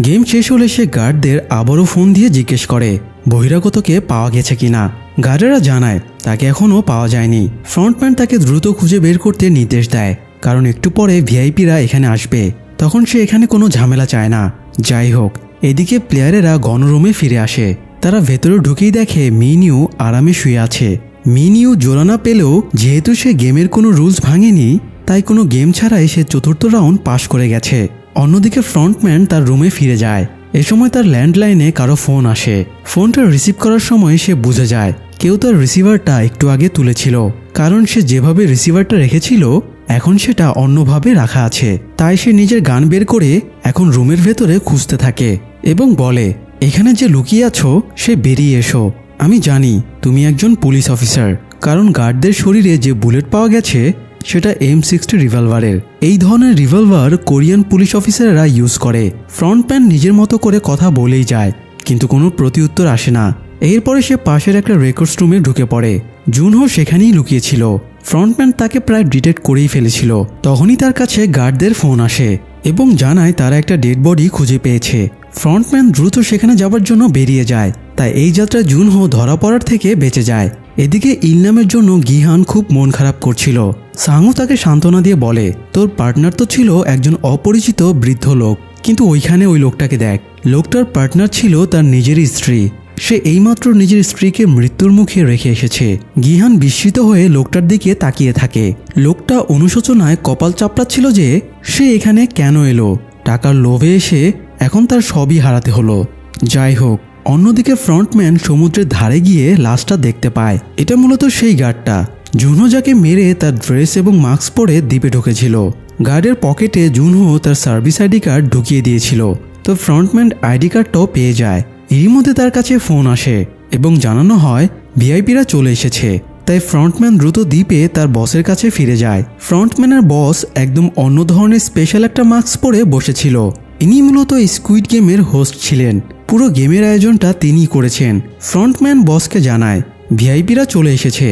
[SPEAKER 1] গেম শেষ হলে সে গার্ডদের আবারও ফোন দিয়ে জিজ্ঞেস করে বহিরাগতকে পাওয়া গেছে কিনা। গার্ডেরা জানায় তাকে এখনও পাওয়া যায়নি। ফ্রন্টম্যান তাকে দ্রুত খুঁজে বের করতে নির্দেশ দেয়, কারণ একটু পরে ভিআইপিরা এখানে আসবে। তখন সে এখানে কোনো ঝামেলা চায় না। যাই হোক, এদিকে প্লেয়ারেরা গণরুমে ফিরে আসে। তারা ভেতরে ঢুকেই দেখে মিনিউ আরামে শুয়ে আছে। মিনিউ জোড়া না পেলেও যেহেতু সে গেমের কোনো রুলস ভাঙেনি, তাই কোনো গেম ছাড়াই সে চতুর্থ রাউন্ড পাশ করে গেছে। অন্যদিকে ফ্রন্টম্যান তার রুমে ফিরে যায়। এ সময় তার ল্যান্ডলাইনে কারো ফোন আসে। ফোনটা রিসিভ করার সময় সে বুঝে যায় কেউ তার রিসিভারটা একটু আগে তুলেছিল, কারণ সে যেভাবে রিসিভারটা রেখেছিল এখন সেটা অন্যভাবে রাখা আছে। তাই সে নিজের গান বের করে এখন রুমের ভেতরে খুঁজতে থাকে এবং বলে, এখানে যে লুকিয়ে আছো সে বেরিয়ে এসো। আমি জানি তুমি একজন পুলিশ অফিসার, কারণ গার্ডদের শরীরে যে বুলেট পাওয়া গেছে সেটা M60 রিভলভারের। এই ধরনের রিভলভার কোরিয়ান পুলিশ অফিসাররা ইউজ করে। ফ্রন্টম্যান নিজের মতো করে কথা বলেই যায়, কিন্তু কোনো প্রতিউত্তর আসে না। এরপরে সে পাশের একটা রেকর্ডস রুমে ঢুকে পড়ে। জুনহো সেখানেই লুকিয়েছিল। ফ্রন্টম্যান তাকে প্রায় ডিটেক্ট করেই ফেলেছিল। তখনই তার কাছে গার্ডদের ফোন আসে এবং জানায় তারা একটা ডেড বডি খুঁজে পেয়েছে। ফ্রন্টম্যান দ্রুত সেখানে যাবার জন্য বেরিয়ে যায়। তাই এই যাত্রায় জুনহো ধরা পড়ার থেকে বেঁচে যায়। এদিকে ইলনামের জন্য গিহান খুব মন খারাপ করছিল। সাংও তাকে সান্ত্বনা দিয়ে বলে, তোর পার্টনার তো ছিল একজন অপরিচিত বৃদ্ধ লোক, কিন্তু ওইখানে ওই লোকটাকে দেখ। লোকটার পার্টনার ছিল তার নিজেরই স্ত্রী। সে এইমাত্র নিজের স্ত্রীকে মৃত্যুর মুখে রেখে এসেছে। গিহান বিস্মিত হয়ে লোকটার দিকে তাকিয়ে থাকে। লোকটা অনুশোচনায় কপাল চাপড়াচ্ছিল যে সে এখানে কেন এলো। টাকার লোভে এসে এখন তার সবই হারাতে হলো। যাই হোক, অন্যদিকে ফ্রন্টম্যান সমুদ্রের ধারে গিয়ে লাশটা দেখতে পায়। এটা মূলত সেই গার্ডটা জুনহো যাকে মেরে তার ড্রেস এবং মাস্ক পরে দ্বীপে ঢুকেছিল। গার্ডের পকেটে জুনহো তার সার্ভিস আইডি কার্ড ঢুকিয়ে দিয়েছিল, তো ফ্রন্টম্যান আইডি কার্ডটাও পেয়ে যায়। এরই মধ্যে তার কাছে ফোন আসে এবং জানানো হয় ভিআইপিরা চলে এসেছে। তাই ফ্রন্টম্যান দ্রুত দ্বীপে তার বসের কাছে ফিরে যায়। ফ্রন্টম্যানের বস একদম অন্য ধরনের স্পেশাল একটা মাস্ক পরে বসেছিল। ইনি মূলত স্কুইড গেমের হোস্ট ছিলেন। পুরো গেমের আয়োজনটা তিনিই করেছেন। ফ্রন্টম্যান বসকে জানায় ভিআইপিরা চলে এসেছে।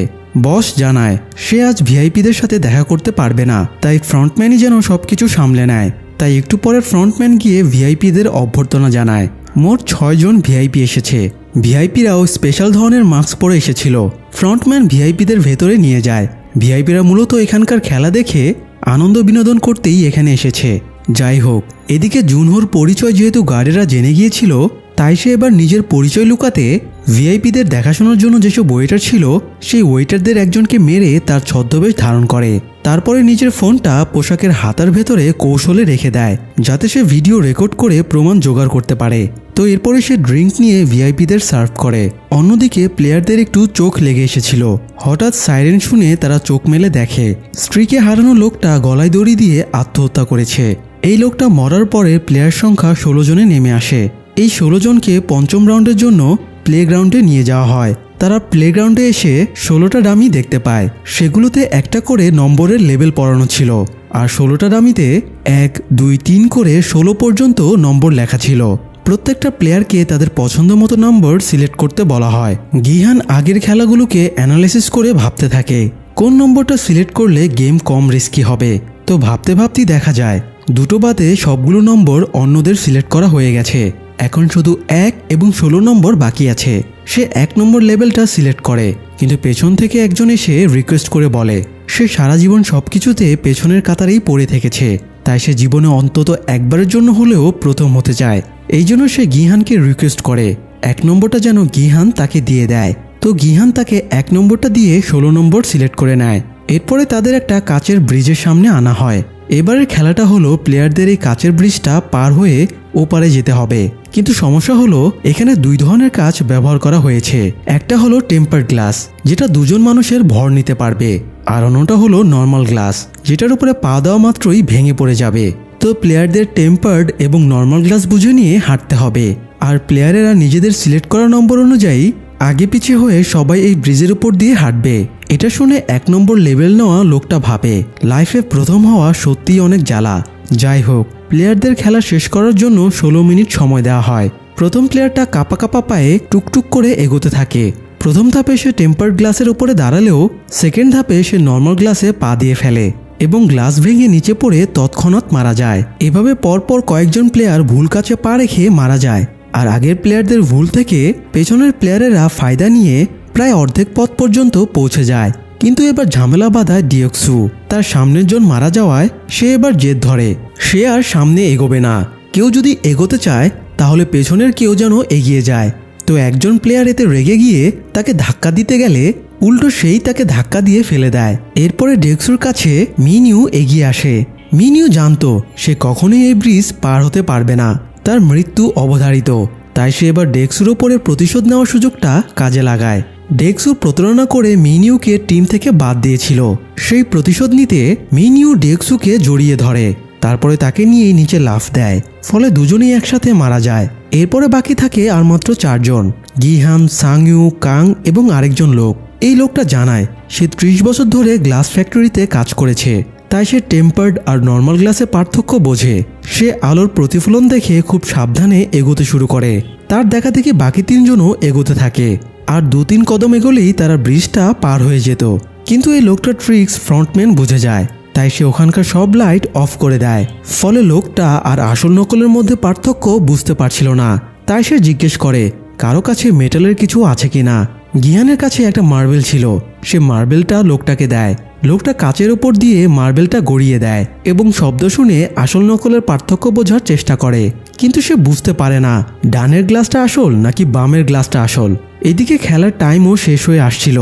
[SPEAKER 1] বস জানায় সে আজ ভিআইপিদের সাথে দেখা করতে পারবে না, তাই ফ্রন্টম্যানই যেন সবকিছু সামলে নেয়। তাই একটু পরে ফ্রন্টম্যান গিয়ে ভিআইপিদের অভ্যর্থনা জানায়। মোট 6 জন ভিআইপি এসেছে। ভিআইপিরাও স্পেশাল ধরনের মাস্ক পরে এসেছিল। ফ্রন্টম্যান ভিআইপিদের ভেতরে নিয়ে যায়। ভিআইপিরা মূলত এখানকার খেলা দেখে আনন্দ বিনোদন করতেই এখানে এসেছে। যাই হোক, এদিকে জুনহোর পরিচয় যেহেতু গার্ডেরা জেনে গিয়েছিল, তাই সে এবার নিজের পরিচয় লুকাতে ভিআইপিদের দেখাশোনার জন্য যেসব ওয়েটার ছিল সেই ওয়েটারদের একজনকে মেরে তার ছদ্মবেশ ধারণ করে। তারপরে নিজের ফোনটা পোশাকের হাতার ভেতরে কৌশলে রেখে দেয়, যাতে সে ভিডিও রেকর্ড করে প্রমাণ জোগাড় করতে পারে। তো এরপরে সে ড্রিঙ্ক নিয়ে ভিআইপিদের সার্ভ করে। অন্যদিকে প্লেয়ারদের একটু চোখ লেগে এসেছিল। হঠাৎ সাইরেন শুনে তারা চোখ মেলে দেখে স্ত্রীকে হারানো লোকটা গলায় দড়ি দিয়ে আত্মহত্যা করেছে। এই লোকটা মরার পরে প্লেয়ার সংখ্যা 16 জনে নেমে আসে। এই 16 জনকে পঞ্চম রাউন্ডের জন্য প্লেগ্রাউন্ডে নিয়ে যাওয়া হয়। তারা প্লেগ্রাউন্ডে এসে 16টা ডামি দেখতে পায়। সেগুলোতে একটা করে নম্বরের লেবেল পড়ানো ছিল, আর 16টা ডামিতে 1, 2, 3 করে 16 পর্যন্ত নম্বর লেখা ছিল। প্রত্যেকটা প্লেয়ারকে তাদের পছন্দ মতো নম্বর সিলেক্ট করতে বলা হয়। গিহান আগের খেলাগুলোকে অ্যানালাইসিস করে ভাবতে থাকে কোন নম্বরটা সিলেক্ট করলে গেম কম রিস্কি হবে। তো ভাবতে ভাবতেই দেখা যায় দুটো বাদে সবগুলো নম্বর অন্যদের সিলেক্ট করা হয়ে গেছে। এখন শুধু 1 এবং 16 নম্বর বাকি আছে। সে 1 নম্বর লেভেলটা সিলেক্ট করে, কিন্তু পেছন থেকে একজন এসে রিকোয়েস্ট করে বলে সে সারা জীবন সবকিছুতে পেছনের কাতারেই পড়ে থেকেছে, তাই সে জীবনে অন্তত একবারের জন্য হলেও প্রথম হতে চায়। এই জন্য সে গিহানকে রিকোয়েস্ট করে 1 নম্বরটা যেন গিহান তাকে দিয়ে দেয়। তো গিহান তাকে 1 নম্বরটা দিয়ে 16 নম্বর সিলেক্ট করে নেয়। এরপরে তাদের একটা কাচের ব্রিজের সামনে আনা হয়। এবারের খেলাটা হলো প্লেয়ারদের এই কাচের ব্রিজটা পার হয়ে ওপারে যেতে হবে। কিন্তু সমস্যা হলো এখানে 2 ধরনের কাচ ব্যবহার করা হয়েছে। একটা হলো টেম্পার্ড গ্লাস, যেটা 2 জন মানুষের ভর নিতে পারবে, আর অন্যটা হলো নর্মাল গ্লাস, যেটার উপরে পা দেওয়া মাত্রই ভেঙে পড়ে যাবে। তো প্লেয়ারদের টেম্পার্ড এবং নর্মাল গ্লাস বুঝে নিয়ে হাঁটতে হবে, আর প্লেয়ারেরা নিজেদের সিলেক্ট করা নম্বর অনুযায়ী আগে পিছিয়ে হয়ে সবাই এই ব্রিজের উপর দিয়ে হাঁটবে। এটা শুনে 1 নম্বর লেভেল নেওয়া লোকটা ভাবে লাইফে প্রথম হওয়া সত্যিই অনেক জ্বালা। যাই হোক, প্লেয়ারদের খেলা শেষ করার জন্য 16 মিনিট সময় দেওয়া হয়। প্রথম প্লেয়ারটা কাঁপা কাঁপা পায়ে টুকটুক করে এগোতে থাকে। প্রথম ধাপে সে টেম্পার্ড গ্লাসের উপরে দাঁড়ালেও সেকেন্ড ধাপে সে নর্মাল গ্লাসে পা দিয়ে ফেলে এবং গ্লাস ভেঙে নিচে পড়ে তৎক্ষণাৎ মারা যায়। এভাবে পরপর কয়েকজন প্লেয়ার ভুল কাছে পা রেখে মারা যায়, আর আগের প্লেয়ারদের ভুল থেকে পেছনের প্লেয়ারেরা ফায়দা নিয়ে প্রায় অর্ধেক পথ পর্যন্ত পৌঁছে যায়। কিন্তু এবার ঝামেলা বাঁধায় ডিওক্সু। তার সামনের জন মারা যাওয়ায় সে এবার জেদ ধরে, সে আর সামনে এগোবে না। কেউ যদি এগোতে চায় তাহলে পেছনের কেউ যেন এগিয়ে যায়। তো একজন প্লেয়ার এতে রেগে গিয়ে তাকে ধাক্কা দিতে গেলে উল্টো সেই তাকে ধাক্কা দিয়ে ফেলে দেয়। এরপরে ডিওক্সুর কাছে মিনিউ এগিয়ে আসে। মিনিউ জানতো সে কখনোই এই ব্রিজ পার হতে পারবে না, তার মৃত্যু অবধারিত। তাই সে এবার ডেক্সুর ওপরে প্রতিশোধ নেওয়ার সুযোগটা কাজে লাগায়। ডেক্সু প্রতারণা করে মিনিউকে টিম থেকে বাদ দিয়েছিল। সেই প্রতিশোধ নিতে মিনিউ ডেক্সুকে জড়িয়ে ধরে, তারপরে তাকে নিয়ে নিচে লাফ দেয়, ফলে দুজনেই একসাথে মারা যায়। এরপরে বাকি থাকে আর মাত্র 4 জন, গিহান, সাংইউ, কাং এবং আরেকজন লোক। এই লোকটা জানায় সে 30 বছর ধরে গ্লাস ফ্যাক্টরিতে কাজ করেছে, তাই সে টেম্পার্ড আর নর্মাল গ্লাসের পার্থক্য বোঝে। সে আলোর প্রতিফলন দেখে খুব সাবধানে এগোতে শুরু করে। তার দেখা দেখি বাকি 3 জনও এগোতে থাকে, আর 2-3 কদম এগোলেই তারা ব্রিজটা পার হয়ে যেত। কিন্তু এই লোকটার ট্রিক্স ফ্রন্টম্যান বুঝে যায়, তাই সে ওখানকার সব লাইট অফ করে দেয়। ফলে লোকটা আর আসল নকলের মধ্যে পার্থক্য বুঝতে পারছিল না। তাই সে জিজ্ঞেস করে কারো কাছে মেটালের কিছু আছে কিনা। গিয়ানের কাছে একটা মার্বেল ছিল, সে মার্বেলটা লোকটাকে দেয়। লোকটা কাচের ওপর দিয়ে মার্বেলটা গড়িয়ে দেয় এবং শব্দ শুনে আসল নকলের পার্থক্য বোঝার চেষ্টা করে, কিন্তু সে বুঝতে পারে না ডানের গ্লাসটা আসল নাকি বামের গ্লাসটা আসল। এদিকে খেলার টাইমও শেষ হয়ে আসছিল।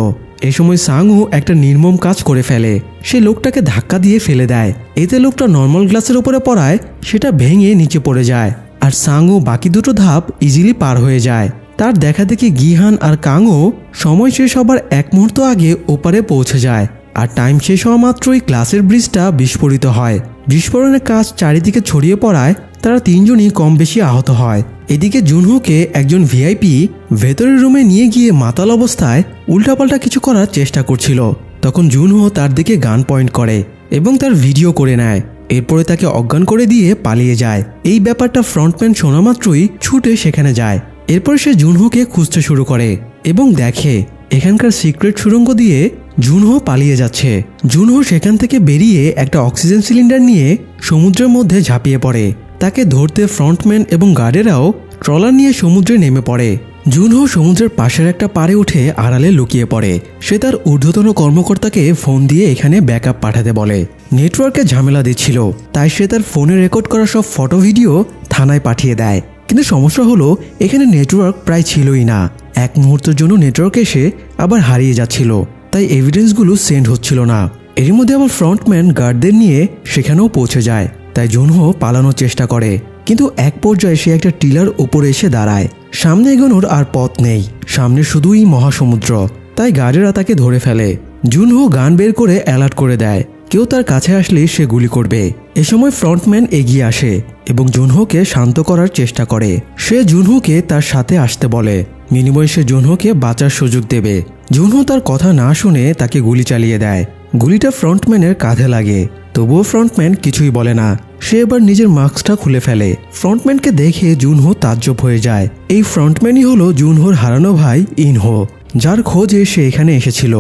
[SPEAKER 1] এই সময় সাংউ একটা নির্মম কাজ করে ফেলে, সে লোকটাকে ধাক্কা দিয়ে ফেলে দেয়। এতে লোকটা নর্মাল গ্লাসের উপরে পড়ায় সেটা ভেঙে নিচে পড়ে যায়, আর সাংউ বাকি 2টো ধাপ ইজিলি পার হয়ে যায়। তার দেখা দেখি গিহান আর কাংও সময় শেষ হবার 1 মুহূর্ত আগে ওপারে পৌঁছে যায়, আর টাইম শেষ হওয়া মাত্রই গ্লাসের ব্রিজটা বিস্ফোরিত হয়। বিস্ফোরণের কাজ চারিদিকে ছড়িয়ে পড়ায় তারা 3 জনই কম বেশি আহত হয়। এদিকে জুনহোকে একজন ভিআইপি ভেতরের রুমে নিয়ে গিয়ে মাতাল অবস্থায় উল্টাপাল্টা কিছু করার চেষ্টা করছিল। তখন জুনহো তার দিকে গান পয়েন্ট করে এবং তার ভিডিও করে নেয়। এরপরে তাকে অজ্ঞান করে দিয়ে পালিয়ে যায়। এই ব্যাপারটা ফ্রন্টম্যান শোনা মাত্রই ছুটে সেখানে যায়। এরপর সে জুনহোকে খুঁজতে শুরু করে এবং দেখে এখানকার সিক্রেট সুড়ঙ্গ দিয়ে জুনহো পালিয়ে যাচ্ছে। জুনহো সেখান থেকে বেরিয়ে একটা অক্সিজেন সিলিন্ডার নিয়ে সমুদ্রের মধ্যে ঝাঁপিয়ে পড়ে। তাকে ধরতে ফ্রন্টম্যান এবং গার্ডেরাও ট্রলার নিয়ে সমুদ্রে নেমে পড়ে। জুনহো সমুদ্রের পাশের একটা পাড়ে উঠে আড়ালে লুকিয়ে পড়ে। সে তার ঊর্ধ্বতন কর্মকর্তাকে ফোন দিয়ে এখানে ব্যাকআপ পাঠাতে বলে। নেটওয়ার্কে ঝামেলা দিচ্ছিল, তাই সে তার ফোনে রেকর্ড করা সব ফটো ভিডিও থানায় পাঠিয়ে দেয়। কিন্তু সমস্যা হলো এখানে নেটওয়ার্ক প্রায় ছিলই না। 1 মুহূর্তের জন্য নেটওয়ার্ক এসে আবার হারিয়ে যাচ্ছিল, তাই এভিডেন্সগুলো সেন্ড হচ্ছিল না। এর মধ্যে আবার ফ্রন্টম্যান গার্ডদের নিয়ে সেখানেও পৌঁছে যায়, তাই জুনহো পালানোর চেষ্টা করে। কিন্তু এক পর্যায়ে সে একটা টিলার উপরে এসে দাঁড়ায়। সামনে এগোনোর আর পথ নেই, সামনে শুধুই মহাসমুদ্র। তাই গার্ডেরা তাকে ধরে ফেলে। জুনহো গান বের করে অ্যালার্ট করে দেয়, কেউ তার কাছে আসলে সে গুলি করবে। এ সময় ফ্রন্টম্যান এগিয়ে আসে এবং জুনহোকে শান্ত করার চেষ্টা করে। সে জুনহোকে তার সাথে আসতে বলে, বিনিময়ে সে জুনহোকে বাঁচার সুযোগ দেবে। জুনহো তার কথা না শুনে তাকে গুলি চালিয়ে দেয়। গুলিটা ফ্রন্টম্যানের কাঁধে লাগে, তবুও ফ্রন্টম্যান কিছুই বলে না। সে এবার নিজের মাস্কটা খুলে ফেলে। ফ্রন্টম্যানকে দেখে জুনহো তাজ্জব হয়ে যায়। এই ফ্রন্টম্যানই হলো জুনহোর হারানো ভাই ইনহো, যার খোঁজে সে এখানে এসেছিল।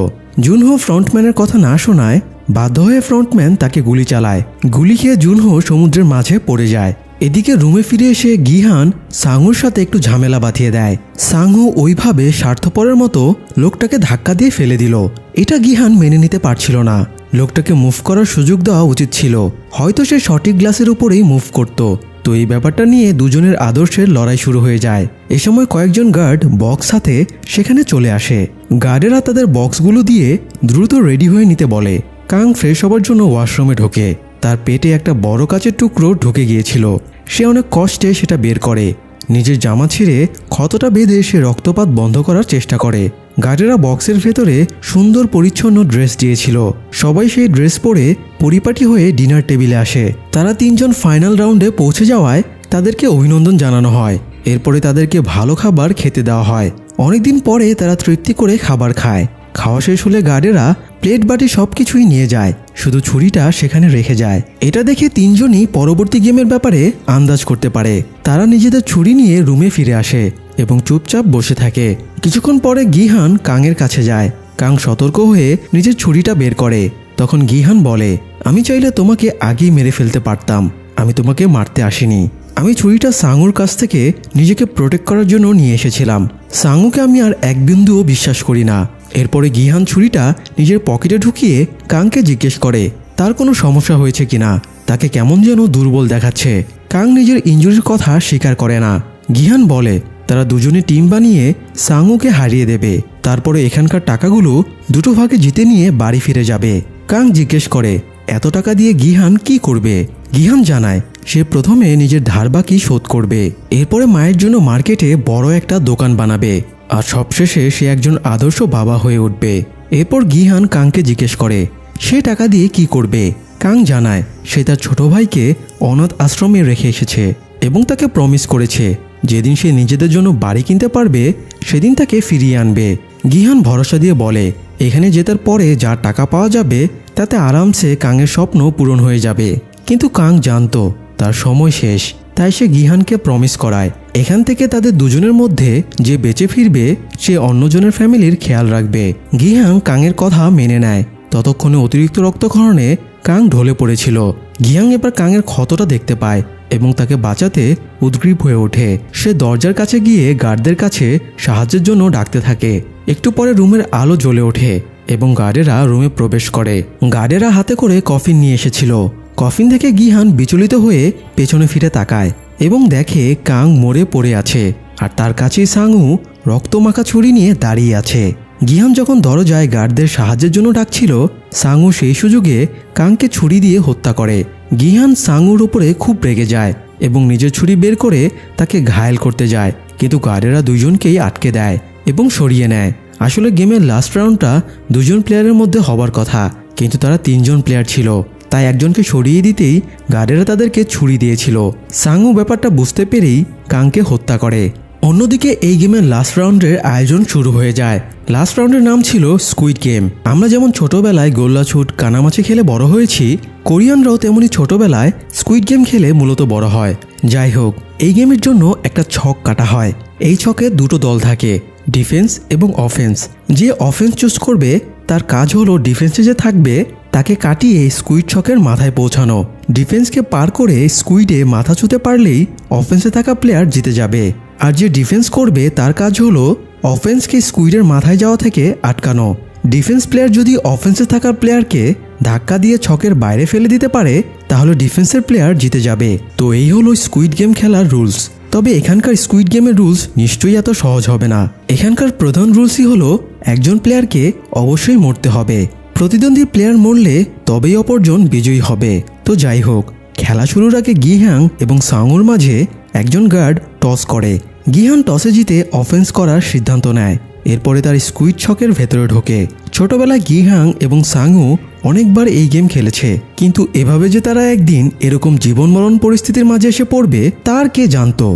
[SPEAKER 1] জুনহো ফ্রন্টম্যানের কথা না শোনায় বাধ্য হয়ে ফ্রন্টম্যান তাকে গুলি চালায়। গুলি খেয়ে জুনহো সমুদ্রের মাঝে পড়ে যায়। এদিকে রুমে ফিরে এসে গিহান সাংহুর সাথে একটু ঝামেলা বাঁধিয়ে দেয়। সাংহু ওইভাবে স্বার্থপরের মতো লোকটাকে ধাক্কা দিয়ে ফেলে দিল। এটা গিহান মেনে নিতে পারছিল না। লোকটাকে মুভ করার সুযোগ দেওয়া উচিত ছিল, হয়তো সে সঠিক গ্লাসের উপরেই মুভ করত। তো এই ব্যাপারটা নিয়ে দুজনের আদর্শের লড়াই শুরু হয়ে যায়। এ সময় কয়েকজন গার্ড বক্স হাতে সেখানে চলে আসে। গার্ডেরা তাদের বক্সগুলো দিয়ে দ্রুত রেডি হয়ে নিতে বলে। কাং ফ্রেশ হবার জন্য ওয়াশরুমে ঢোকে। তার পেটে একটা বড় কাচের টুকরো ঢুকে গিয়েছিল। সে অনেক কষ্টে সেটা বের করে। নিজের জামা ছিঁড়ে ক্ষতটা বেঁধে সে রক্তপাত বন্ধ করার চেষ্টা করে। গার্ডেরা বক্সের ভেতরে সুন্দর পরিচ্ছন্ন ড্রেস দিয়েছিল। সবাই সেই ড্রেস পরে পরিপাটি হয়ে ডিনার টেবিলে আসে। তারা 3 জন ফাইনাল রাউন্ডে পৌঁছে যাওয়ায় তাদেরকে অভিনন্দন জানানো হয়। এরপরে তাদেরকে ভালো খাবার খেতে দেওয়া হয়। অনেকদিন পরে তারা তৃপ্তি করে খাবার খায়। খাওয়া শেষ হলে গার্ডেরা প্লেট বাটি সবকিছুই নিয়ে যায়, শুধু ছুরিটা সেখানে রেখে যায়। এটা দেখে 3 জনই পরবর্তী গেমের ব্যাপারে আন্দাজ করতে পারে। তারা নিজেদের ছুরি নিয়ে রুমে ফিরে আসে এবং চুপচাপ বসে থাকে। কিছুক্ষণ পরে গিহান কাংয়ের কাছে যায়। কাং সতর্ক হয়ে নিজের ছুরিটা বের করে। তখন গিহান বলে, আমি চাইলে তোমাকে আগেই মেরে ফেলতে পারতাম, আমি তোমাকে মারতে আসিনি। আমি ছুরিটা সাঙ্গুর কাছ থেকে নিজেকে প্রোটেক্ট করার জন্য নিয়ে এসেছিলাম। সাঙ্গুকে আমি আর এক বিন্দুও বিশ্বাস করি না। এরপরে গিহান ছুরিটা নিজের পকেটে ঢুকিয়ে কাংকে জিজ্ঞেস করে তার কোনো সমস্যা হয়েছে কিনা। তাকে কেমন যেন দুর্বল দেখাচ্ছে। কাং নিজের ইনজুরির কথা স্বীকার করে না। গিহান বলে তারা দুজনে টিম বানিয়ে সাঙ্গুকে হারিয়ে দেবে, তারপরে এখানকার টাকাগুলো দুটো ভাগে জিতে নিয়ে বাড়ি ফিরে যাবে। কাং জিজ্ঞেস করে এত টাকা দিয়ে গিহান কি করবে। গিহান জানায় সে প্রথমে নিজের ধার বাকি শোধ করবে, এরপরে মায়ের জন্য মার্কেটে বড় একটা দোকান বানাবে, আর সবশেষে সে একজন আদর্শ বাবা হয়ে উঠবে। এরপর গিহান কাংকে জিজ্ঞেস করে সে টাকা দিয়ে কি করবে। কাং জানায় সে তার ছোট ভাইকে অনাথ আশ্রমে রেখে এসেছে এবং তাকে প্রমিস করেছে যেদিন সে নিজেদের জন্য বাড়ি কিনতে পারবে সেদিন তাকে ফিরিয়ে আনবে। গিহান ভরসা দিয়ে বলে এখানে জেতার পরে যা টাকা পাওয়া যাবে তাতে আরামসে কাংয়ের স্বপ্ন পূরণ হয়ে যাবে। কিন্তু কাং জানতো তার সময় শেষ, তাই সে গিহানকে প্রমিস করায় এখান থেকে তাদের দুজনের মধ্যে যে বেঁচে ফিরবে সে অন্যজনের ফ্যামিলির খেয়াল রাখবে। গিহান কাংয়ের কথা মেনে নেয়। ততক্ষণে অতিরিক্ত রক্তক্ষরণে কাং ঢলে পড়েছিল। গিহান এবার কাংয়ের ক্ষতটা দেখতে পায় এবং তাকে বাঁচাতে উদ্গ্রীব হয়ে ওঠে। সে দরজার কাছে গিয়ে গার্ডদের কাছে সাহায্যের জন্য ডাকতে থাকে। একটু পরে রুমের আলো জ্বলে ওঠে এবং গার্ডেরা রুমে প্রবেশ করে। গার্ডেরা হাতে করে কফিন নিয়ে এসেছিল। কফিন থেকে গিহান বিচলিত হয়ে পেছনে ফিরে তাকায় এবং দেখে কাং মরে পড়ে আছে, আর তার কাছেই সাঙ্গু রক্তমাখা ছুরি নিয়ে দাঁড়িয়ে আছে। গিহান যখন দরজায় গার্ডদের সাহায্যের জন্য ডাকছিল, সাঙ্গু সেই সুযোগে কাংকে ছুরি দিয়ে হত্যা করে। গিহান সাঙ্গুর উপরে খুব রেগে যায় এবং নিজের ছুরি বের করে তাকে ঘায়েল করতে যায়, কিন্তু গার্ডেরা দুজনকেই আটকে দেয় এবং সরিয়ে নেয়। আসলে গেমের লাস্ট রাউন্ডটা দুজন প্লেয়ারের মধ্যে হবার কথা, কিন্তু তারা তিনজন প্লেয়ার ছিল, তাই একজনকে সরিয়ে দিতেই গার্ডেরা তাদেরকে ছুরি দিয়েছিল। সাঙ্গু ব্যাপারটা বুঝতে পেরেই কাংকে হত্যা করে। অন্যদিকে এই গেমের লাস্ট রাউন্ডের আয়োজন শুরু হয়ে যায়। লাস্ট রাউন্ডের নাম ছিল স্কুইড গেম। আমরা যেমন ছোটবেলায় গোল্লাছুট কানামাছি খেলে বড় হয়েছি, কোরিয়ানরাও তেমনি ছোটবেলায় স্কুইড গেম খেলে মূলত বড় হয়। যাই হোক, এই গেমের জন্য একটা ছক কাটা হয়। এই ছকে দুটো দল থাকে, ডিফেন্স এবং অফেন্স। যে অফেন্স চুজ করবে তার কাজ হলো ডিফেন্সে যে থাকবে তাকে কাটিয়ে স্কুইড ছকের মাথায় পৌঁছানো। ডিফেন্সকে পার করে স্কুইডে মাথা ছুঁতে পারলেই অফেন্সে থাকা প্লেয়ার জিতে যাবে। আর যে ডিফেন্স করবে তার কাজ হলো অফেন্সকে স্কুইডের মাথায় যাওয়া থেকে আটকানো। ডিফেন্স প্লেয়ার যদি অফেন্সে থাকা প্লেয়ারকে ধাক্কা দিয়ে ছকের বাইরে ফেলে দিতে পারে তাহলে ডিফেন্সের প্লেয়ার জিতে যাবে। তো এই হলো স্কুইড গেম খেলার রুলস। তবে এখানকার স্কুইড গেমের রুলস নিশ্চয়ই এত সহজ হবে না। এখানকার প্রধান রুলসই হলো একজন প্লেয়ারকে অবশ্যই মরতে হবে। প্রতিদ্বন্দ্বী প্লেয়ার মরলে তবেই অপরজন বিজয়ী হবে। তো যাই হোক, খেলা শুরুর আগে গিহান এবং সাঙ্গুর মাঝে একজন গার্ড টস করে। গিহান টসে জিতে অফেন্স করার সিদ্ধান্ত নেয়। এরপরে তার স্কুইড ছকের ভেতরে ঢোকে। ছোটবেলায় গিহান এবং সাঙ্গু অনেকবার এই গেম খেলেছে, কিন্তু এভাবে যে তারা একদিন এরকম জীবন মরণ পরিস্থিতির মাঝে এসে পড়বে তার কে জানতো।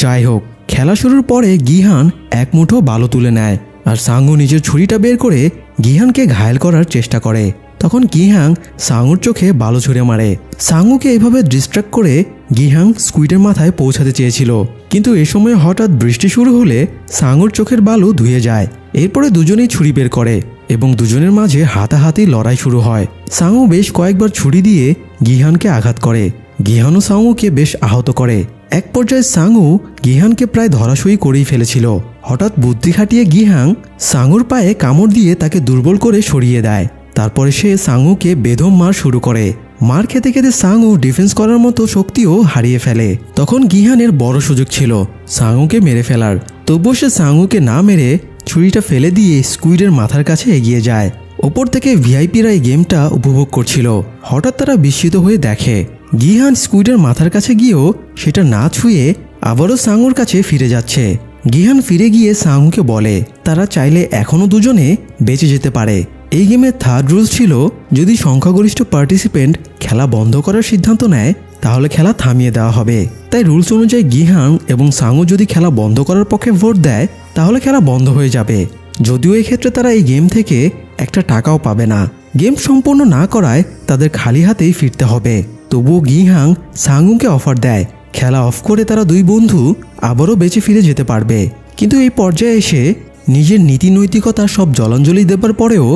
[SPEAKER 1] যাই হোক, খেলা শুরুর পরে গিহান এক মুঠো বালু তুলে নেয় আর সাঙ্গু নিজের ছুরিটা বের করে গিহানকে ঘায়েল করার চেষ্টা করে। তখন গিহান সাঙ্গুর চোখে বালু ছুঁড়ে মারে। সাঙ্গুকে এভাবে ডিস্ট্র্যাক্ট করে গিহান স্কুইডের মাথায় পৌঁছাতে চেয়েছিল, কিন্তু এ সময় হঠাৎ বৃষ্টি শুরু হলে সাঙ্গুর চোখের বালু ধুয়ে যায়। এরপরে দুজনেই ছুরি বের করে এবং দুজনের মাঝে হাতাহাতি লড়াই শুরু হয়। সাঙ্গু বেশ কয়েকবার ছুরি দিয়ে গিহানকে আঘাত করে। গিহানও সাঙ্গুকে বেশ আহত করে। এক পর্যায়ে সাঙ্গু গিহানকে প্রায় ধরাশয়ী করেই ফেলেছিল। হঠাৎ বুদ্ধি খাটিয়ে গিহান সাঙ্গুর পায়ে কামড় দিয়ে তাকে দুর্বল করে সরিয়ে দেয়। তারপরে সে সাঙ্গুকে বেদম মার শুরু করে। মার খেতে খেতে সাঙ্গু ডিফেন্স করার মতো শক্তিও হারিয়ে ফেলে। তখন গিহানের বড় সুযোগ ছিল সাঙ্গুকে মেরে ফেলার, তবুও সে সাঙ্গুকে না মেরে ছুরিটা ফেলে দিয়ে স্কুইডের মাথার কাছে এগিয়ে যায়। ওপর থেকে ভিআইপিরা এই গেমটা উপভোগ করছিল। হঠাৎ তারা বিস্মিত হয়ে দেখে গিহান স্কুইডের মাথার কাছে গিয়েও সেটা না ছুঁয়ে আবারও সাঙ্গুর কাছে ফিরে যাচ্ছে। গিহান ফিরে গিয়ে সাঙ্গুকে বলে তারা চাইলে এখনও দুজনে বেঁচে যেতে পারে। এই গেমের থার্ড রুলস ছিল যদি সংখ্যাগরিষ্ঠ পার্টিসিপেন্ট খেলা বন্ধ করার সিদ্ধান্ত নেয় তাহলে খেলা থামিয়ে দেওয়া হবে। তাই রুলস অনুযায়ী গিহান এবং সাঙ্গু যদি খেলা বন্ধ করার পক্ষে ভোট দেয় তাহলে খেলা বন্ধ হয়ে যাবে। যদিও এই ক্ষেত্রে তারা এই গেম থেকে একটা টাকাও পাবে না। গেম সম্পূর্ণ না করায় তাদের খালি হাতেই ফিরতে হবে। তবুও গিহান সাঙ্গুকে অফার দেয় খেলা অফ করে তারা দুই বন্ধু আবারও বেঁচে ফিরে যেতে পারবে। কিন্তু এই পর্যায়ে এসে নিজের নীতি নৈতিকতা সব জলাঞ্জলি দেবার পরেও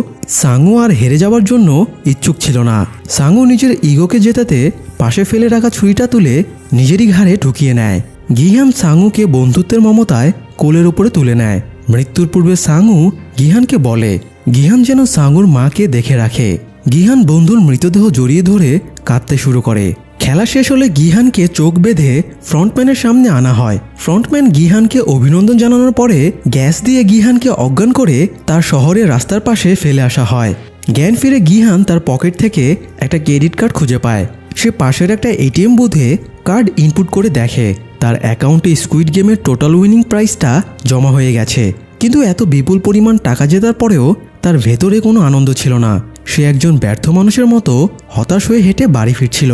[SPEAKER 1] সাংউ আর হেরে যাওয়ার জন্য ইচ্ছুক ছিল না। সাংউ নিজের ইগোকে জেতাতে পাশে ফেলে রাখা ছুরিটা তুলে নিজেরই ঘাড়ে ঢুকিয়ে নেয়। গিহান সাংউকে বন্ধুত্বের মমতায় কোলের উপরে তুলে নেয়। মৃত্যুর পূর্বে সাংউ গিহানকে বলে গিহান যেন সাংউর মাকে দেখে রাখে। গিহান বন্ধুর মৃতদেহ জড়িয়ে ধরে কাঁদতে শুরু করে। খেলা শেষ হলে গিহানকে চোখ বেঁধে ফ্রন্টম্যানের সামনে আনা হয়। ফ্রন্টম্যান গিহানকে অভিনন্দন জানানোর পরে গ্যাস দিয়ে গিহানকে অজ্ঞান করে তার শহরের রাস্তার পাশে ফেলে আসা হয়। জ্ঞান ফিরে গিহান তার পকেট থেকে একটা ক্রেডিট কার্ড খুঁজে পায়। সে পাশের একটা এটিএম বুথে কার্ড ইনপুট করে দেখে তার অ্যাকাউন্টে স্কুইড গেমের টোটাল উইনিং প্রাইসটা জমা হয়ে গেছে। কিন্তু এত বিপুল পরিমাণ টাকা জেতার পরেও তার ভেতরে কোনো আনন্দ ছিল না। সে একজন ব্যর্থ মানুষের মতো হতাশ হয়ে হেঁটে বাড়ি ফিরছিল।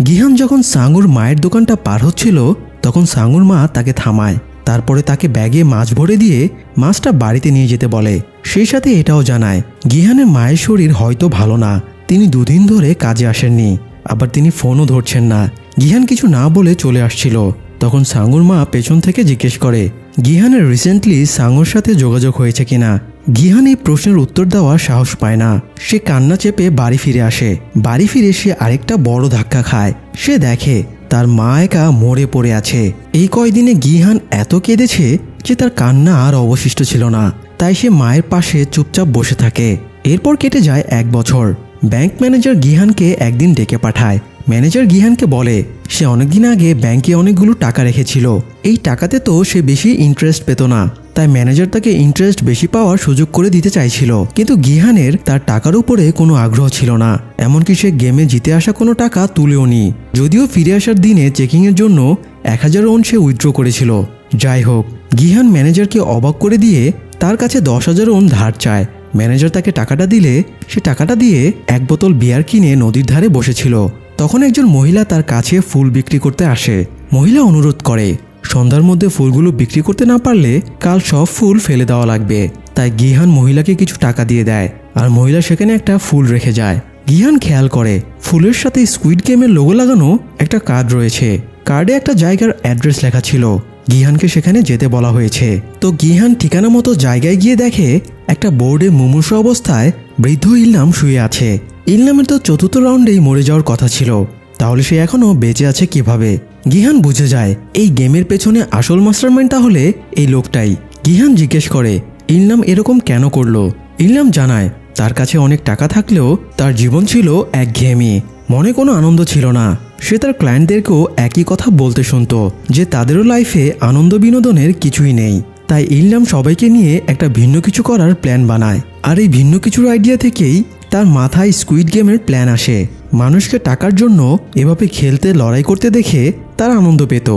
[SPEAKER 1] গিহান যখন সাংউর মায়ের দোকানটা পার হচ্ছিল তখন সাংউর মা তাকে থামায়। তারপরে তাকে ব্যাগে মাছ ভরে দিয়ে মাছটা বাড়িতে নিয়ে যেতে বলে। সেই সাথে এটাও জানায় গিহানের মায়ের শরীর হয়তো ভালো না, তিনি দুদিন ধরে কাজে আসেননি, আবার তিনি ফোনও ধরছেন না। গিহান কিছু না বলে চলে আসছিল। তখন সাংউর মা পেছন থেকে জিজ্ঞেস করে গিহানের রিসেন্টলি সাংউর সাথে যোগাযোগ হয়েছে কিনা। গিহান এই প্রশ্নের উত্তর দেওয়ার সাহস পায় না। সে কান্না চেপে বাড়ি ফিরে আসে। বাড়ি ফিরে সে আরেকটা বড় ধাক্কা খায়। সে দেখে তার মা একা মরে পড়ে আছে। এই কয়দিনে গিহান এত কেঁদেছে যে তার কান্না আর অবশিষ্ট ছিল না। তাই সে মায়ের পাশে চুপচাপ বসে থাকে। এরপর কেটে যায় 1 বছর। ব্যাংক ম্যানেজার গিহানকে একদিন ডেকে পাঠায়। ম্যানেজার গিহানকে বলে সে অনেকদিন আগে ব্যাংকে অনেকগুলো টাকা রেখেছিল। এই টাকাতে তো সে বেশি ইন্টারেস্ট পেত না, তাই ম্যানেজার তাকে ইন্টারেস্ট বেশি পাওয়ার সুযোগ করে দিতে চাইছিল। কিন্তু গিহানের তার টাকার উপরে কোনো আগ্রহ ছিল না, এমনকি সে গেমে জিতে আসা কোনো টাকা তুলেও নি। যদিও ফিরে আসার দিনে চেকিংয়ের জন্য 1000 ওন সে উইথড্র করেছিল। যাই হোক, গিহান ম্যানেজারকে অবাক করে দিয়ে তার কাছে 10,000 ওন ধার চায়। ম্যানেজার তাকে টাকাটা দিলে সে টাকাটা দিয়ে 1 বোতল বিয়ার কিনে নদীর ধারে বসেছিল। তখন একজন মহিলা তার কাছে ফুল বিক্রি করতে আসে। মহিলা অনুরোধ করে সন্ধ্যার মধ্যে ফুলগুলো বিক্রি করতে না পারলে কাল সব ফুল ফেলে দেওয়া লাগবে। তাই গিহান মহিলাকে কিছু টাকা দিয়ে দেয় আর মহিলা সেখানে একটা ফুল রেখে যায়। গিহান খেয়াল করে ফুলের সাথে স্কুইড গেমের লোগো লাগানো একটা কার্ড রয়েছে। কার্ডে একটা জায়গার অ্যাড্রেস লেখা ছিল। গিহানকে সেখানে যেতে বলা হয়েছে। তো গিহান ঠিকানা মতো জায়গায় গিয়ে দেখে একটা বোর্ডে মুমূর্ষু অবস্থায় বৃদ্ধ ইলনাম শুয়ে আছে। ইলনামের তো 4র্থ রাউন্ডেই মরে যাওয়ার কথা ছিল, তাহলে সে এখনো বেঁচে আছে কিভাবে? গিহান বুঝে যায় এই গেমের পেছনে আসল মাস্টারমাইন্ড তাহলে এই লোকটাই। গিহান জিজ্ঞেস করে ইলনাম এরকম কেন করলো। ইলনাম জানায় তার কাছে অনেক টাকা থাকলেও তার জীবন ছিল একঘেয়েমি, মনে কোনো আনন্দ ছিল না। সে তার ক্লায়েন্টদেরকেও একই কথা বলতে শুনত যে তাদেরও লাইফে আনন্দ বিনোদনের কিছুই নেই। তাই ইলনাম সবাইকে নিয়ে একটা ভিন্ন কিছু করার প্ল্যান বানায়। আর এই ভিন্ন কিছুর আইডিয়া থেকেই তার মাথায় স্কুইড গেমের প্ল্যান আসে। মানুষকে টাকার জন্য এভাবে খেলতে লড়াই করতে দেখে তার আনন্দ পেত।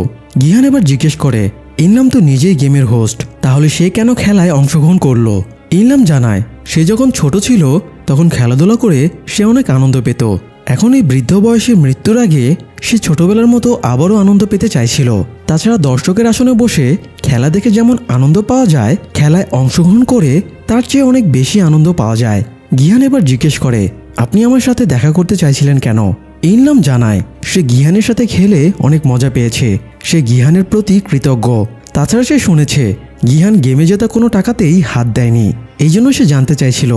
[SPEAKER 1] গিহান এবার জিজ্ঞেস করে ইলনাম তো নিজেই গেমের হোস্ট, তাহলে সে কেন খেলায় অংশগ্রহণ করলো? ইলনাম জানায় সে যখন ছোট ছিল তখন খেলাধুলা করে সে অনেক আনন্দ পেত। এখন এই বৃদ্ধ বয়সে মৃত্যুর আগে সে ছোটবেলার মতো আবারও আনন্দ পেতে চাইছিল। তাছাড়া দর্শকের আসনে বসে খেলা দেখে যেমন আনন্দ পাওয়া যায়, খেলায় অংশগ্রহণ করে তার চেয়ে অনেক বেশি আনন্দ পাওয়া যায়। গিহান এবার জিজ্ঞেস করে আপনি আমার সাথে দেখা করতে চাইছিলেন কেন? ইলনাম জানায় সে গিহানের সাথে খেলে অনেক মজা পেয়েছে। সে গিহানের প্রতি কৃতজ্ঞ। তাছাড়া সে শুনেছে গিহান গেমে জেতা কোনো টাকাতেই হাত দেয়নি। এই জন্য সে জানতে চাইছিল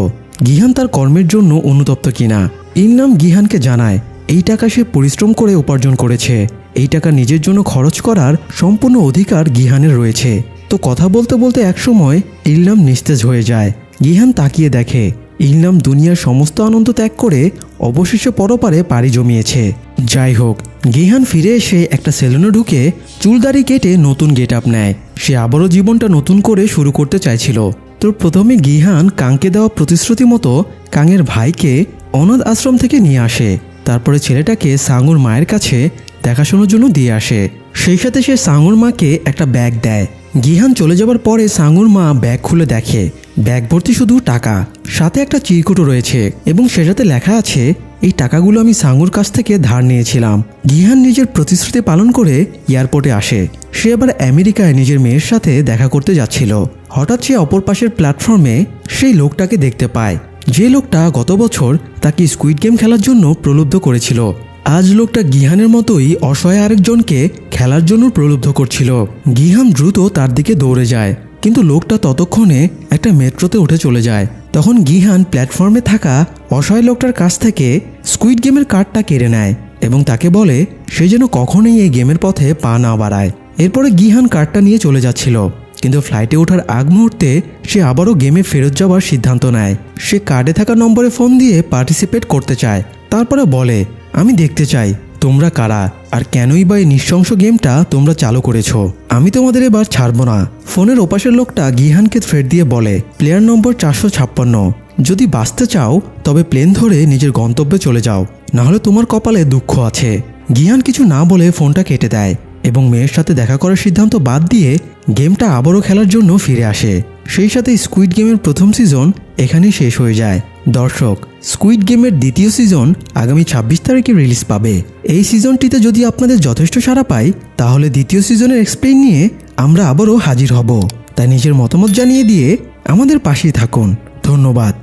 [SPEAKER 1] গিহান তার কর্মের জন্য অনুতপ্ত কিনা। ইলনাম গিহানকে জানায় এই টাকা সে পরিশ্রম করে উপার্জন করেছে। এই টাকা নিজের জন্য খরচ করার সম্পূর্ণ অধিকার গিহানের রয়েছে। তো কথা বলতে বলতে একসময় ইলনাম নিস্তেজ হয়ে যায়। গিহান তাকিয়ে দেখে ইলনাম দুনিয়ার সমস্ত আনন্দ ত্যাগ করে অবশেষে পরপারে পাড়ি জমিয়েছে। যাই হোক, গিহান ফিরে এসে একটা সেলুনে ঢুকে চুলদাড়ি কেটে নতুন গেট আপ নেয়। সে আবারও জীবনটা নতুন করে শুরু করতে চাইছিল। তো প্রথমে গিহান কাংকে দেওয়া প্রতিশ্রুতি মতো কাংয়ের ভাইকে অনাথ আশ্রম থেকে নিয়ে আসে। তারপরে ছেলেটাকে সাংউর মায়ের কাছে দেখাশোনার জন্য দিয়ে আসে। সেই সাথে সে সাংউর মাকে একটা ব্যাগ দেয়। গিহান চলে যাবার পরে সাংউর মা ব্যাগ খুলে দেখে ব্যাগ ভর্তি শুধু টাকা, সাথে একটা চিরকুটও রয়েছে এবং সেটাতে লেখা আছে এই টাকাগুলো আমি সাংউর কাছ থেকে ধার নিয়েছিলাম। গিহান নিজের প্রতিশ্রুতি পালন করে এয়ারপোর্টে আসে। সে এবার আমেরিকায় নিজের মেয়ের সাথে দেখা করতে যাচ্ছিল। হঠাৎ সে অপর পাশের প্ল্যাটফর্মে সেই লোকটাকে দেখতে পায়, যে লোকটা গত বছর তাকে স্কুইড গেম খেলার জন্য প্রলুব্ধ করেছিল। আজ লোকটা গিহানের মতোই অসহায় আরেকজনকে খেলার জন্য প্রলুব্ধ করছিল। গিহান দ্রুত তার দিকে দৌড়ে যায়, কিন্তু লোকটা ততক্ষণে একটা মেট্রোতে উঠে চলে যায়। তখন গিহান প্ল্যাটফর্মে থাকা অসহায় লোকটার কাছ থেকে স্কুইড গেমের কার্ডটা কেড়ে নেয় এবং তাকে বলে সে যেন কখনোই এই গেমের পথে পা না বাড়ায়। এরপরে গিহান কার্ডটা নিয়ে চলে যাচ্ছিল, কিন্তু ফ্লাইটে ওঠার আগ মুহূর্তে সে আবারও গেমে ফেরত যাওয়ার সিদ্ধান্ত নেয়। সে কার্ডে থাকা নম্বরে ফোন দিয়ে পার্টিসিপেট করতে চায়। তারপরে বলে, আমি দেখতে চাই তোমরা কারা আর কেনই বা এই নৃশংস গেমটা তোমরা চালু করেছো। আমি তোমাদের এবার ছাড়বো না। ফোনের ওপাশের লোকটা গিহানকে থ্রেট দিয়ে বলে, প্লেয়ার নম্বর 456, যদি বাঁচতে চাও তবে প্লেন ধরে নিজের গন্তব্যে চলে যাও, নাহলে তোমার কপালে দুঃখ আছে। গিহান কিছু না বলে ফোনটা কেটে দেয় এবং মেয়ের সাথে দেখা করার সিদ্ধান্ত বাদ দিয়ে গেমটা আবারও খেলার জন্য ফিরে আসে। সেই সাথে স্কুইড গেমের প্রথম সিজন এখানেই শেষ হয়ে যায়। দর্শক, স্কুইড গেমের দ্বিতীয় সিজন আগামী 26 তারিখে রিলিজ পাবে। এই সিজনটিতে যদি আপনাদের যথেষ্ট সাড়া পাই তাহলে দ্বিতীয় সিজনের এক্সপ্লেইন নিয়ে আমরা আবারও হাজির হব। তাই নিজের মতামত জানিয়ে দিয়ে আমাদের পাশেই থাকুন। ধন্যবাদ।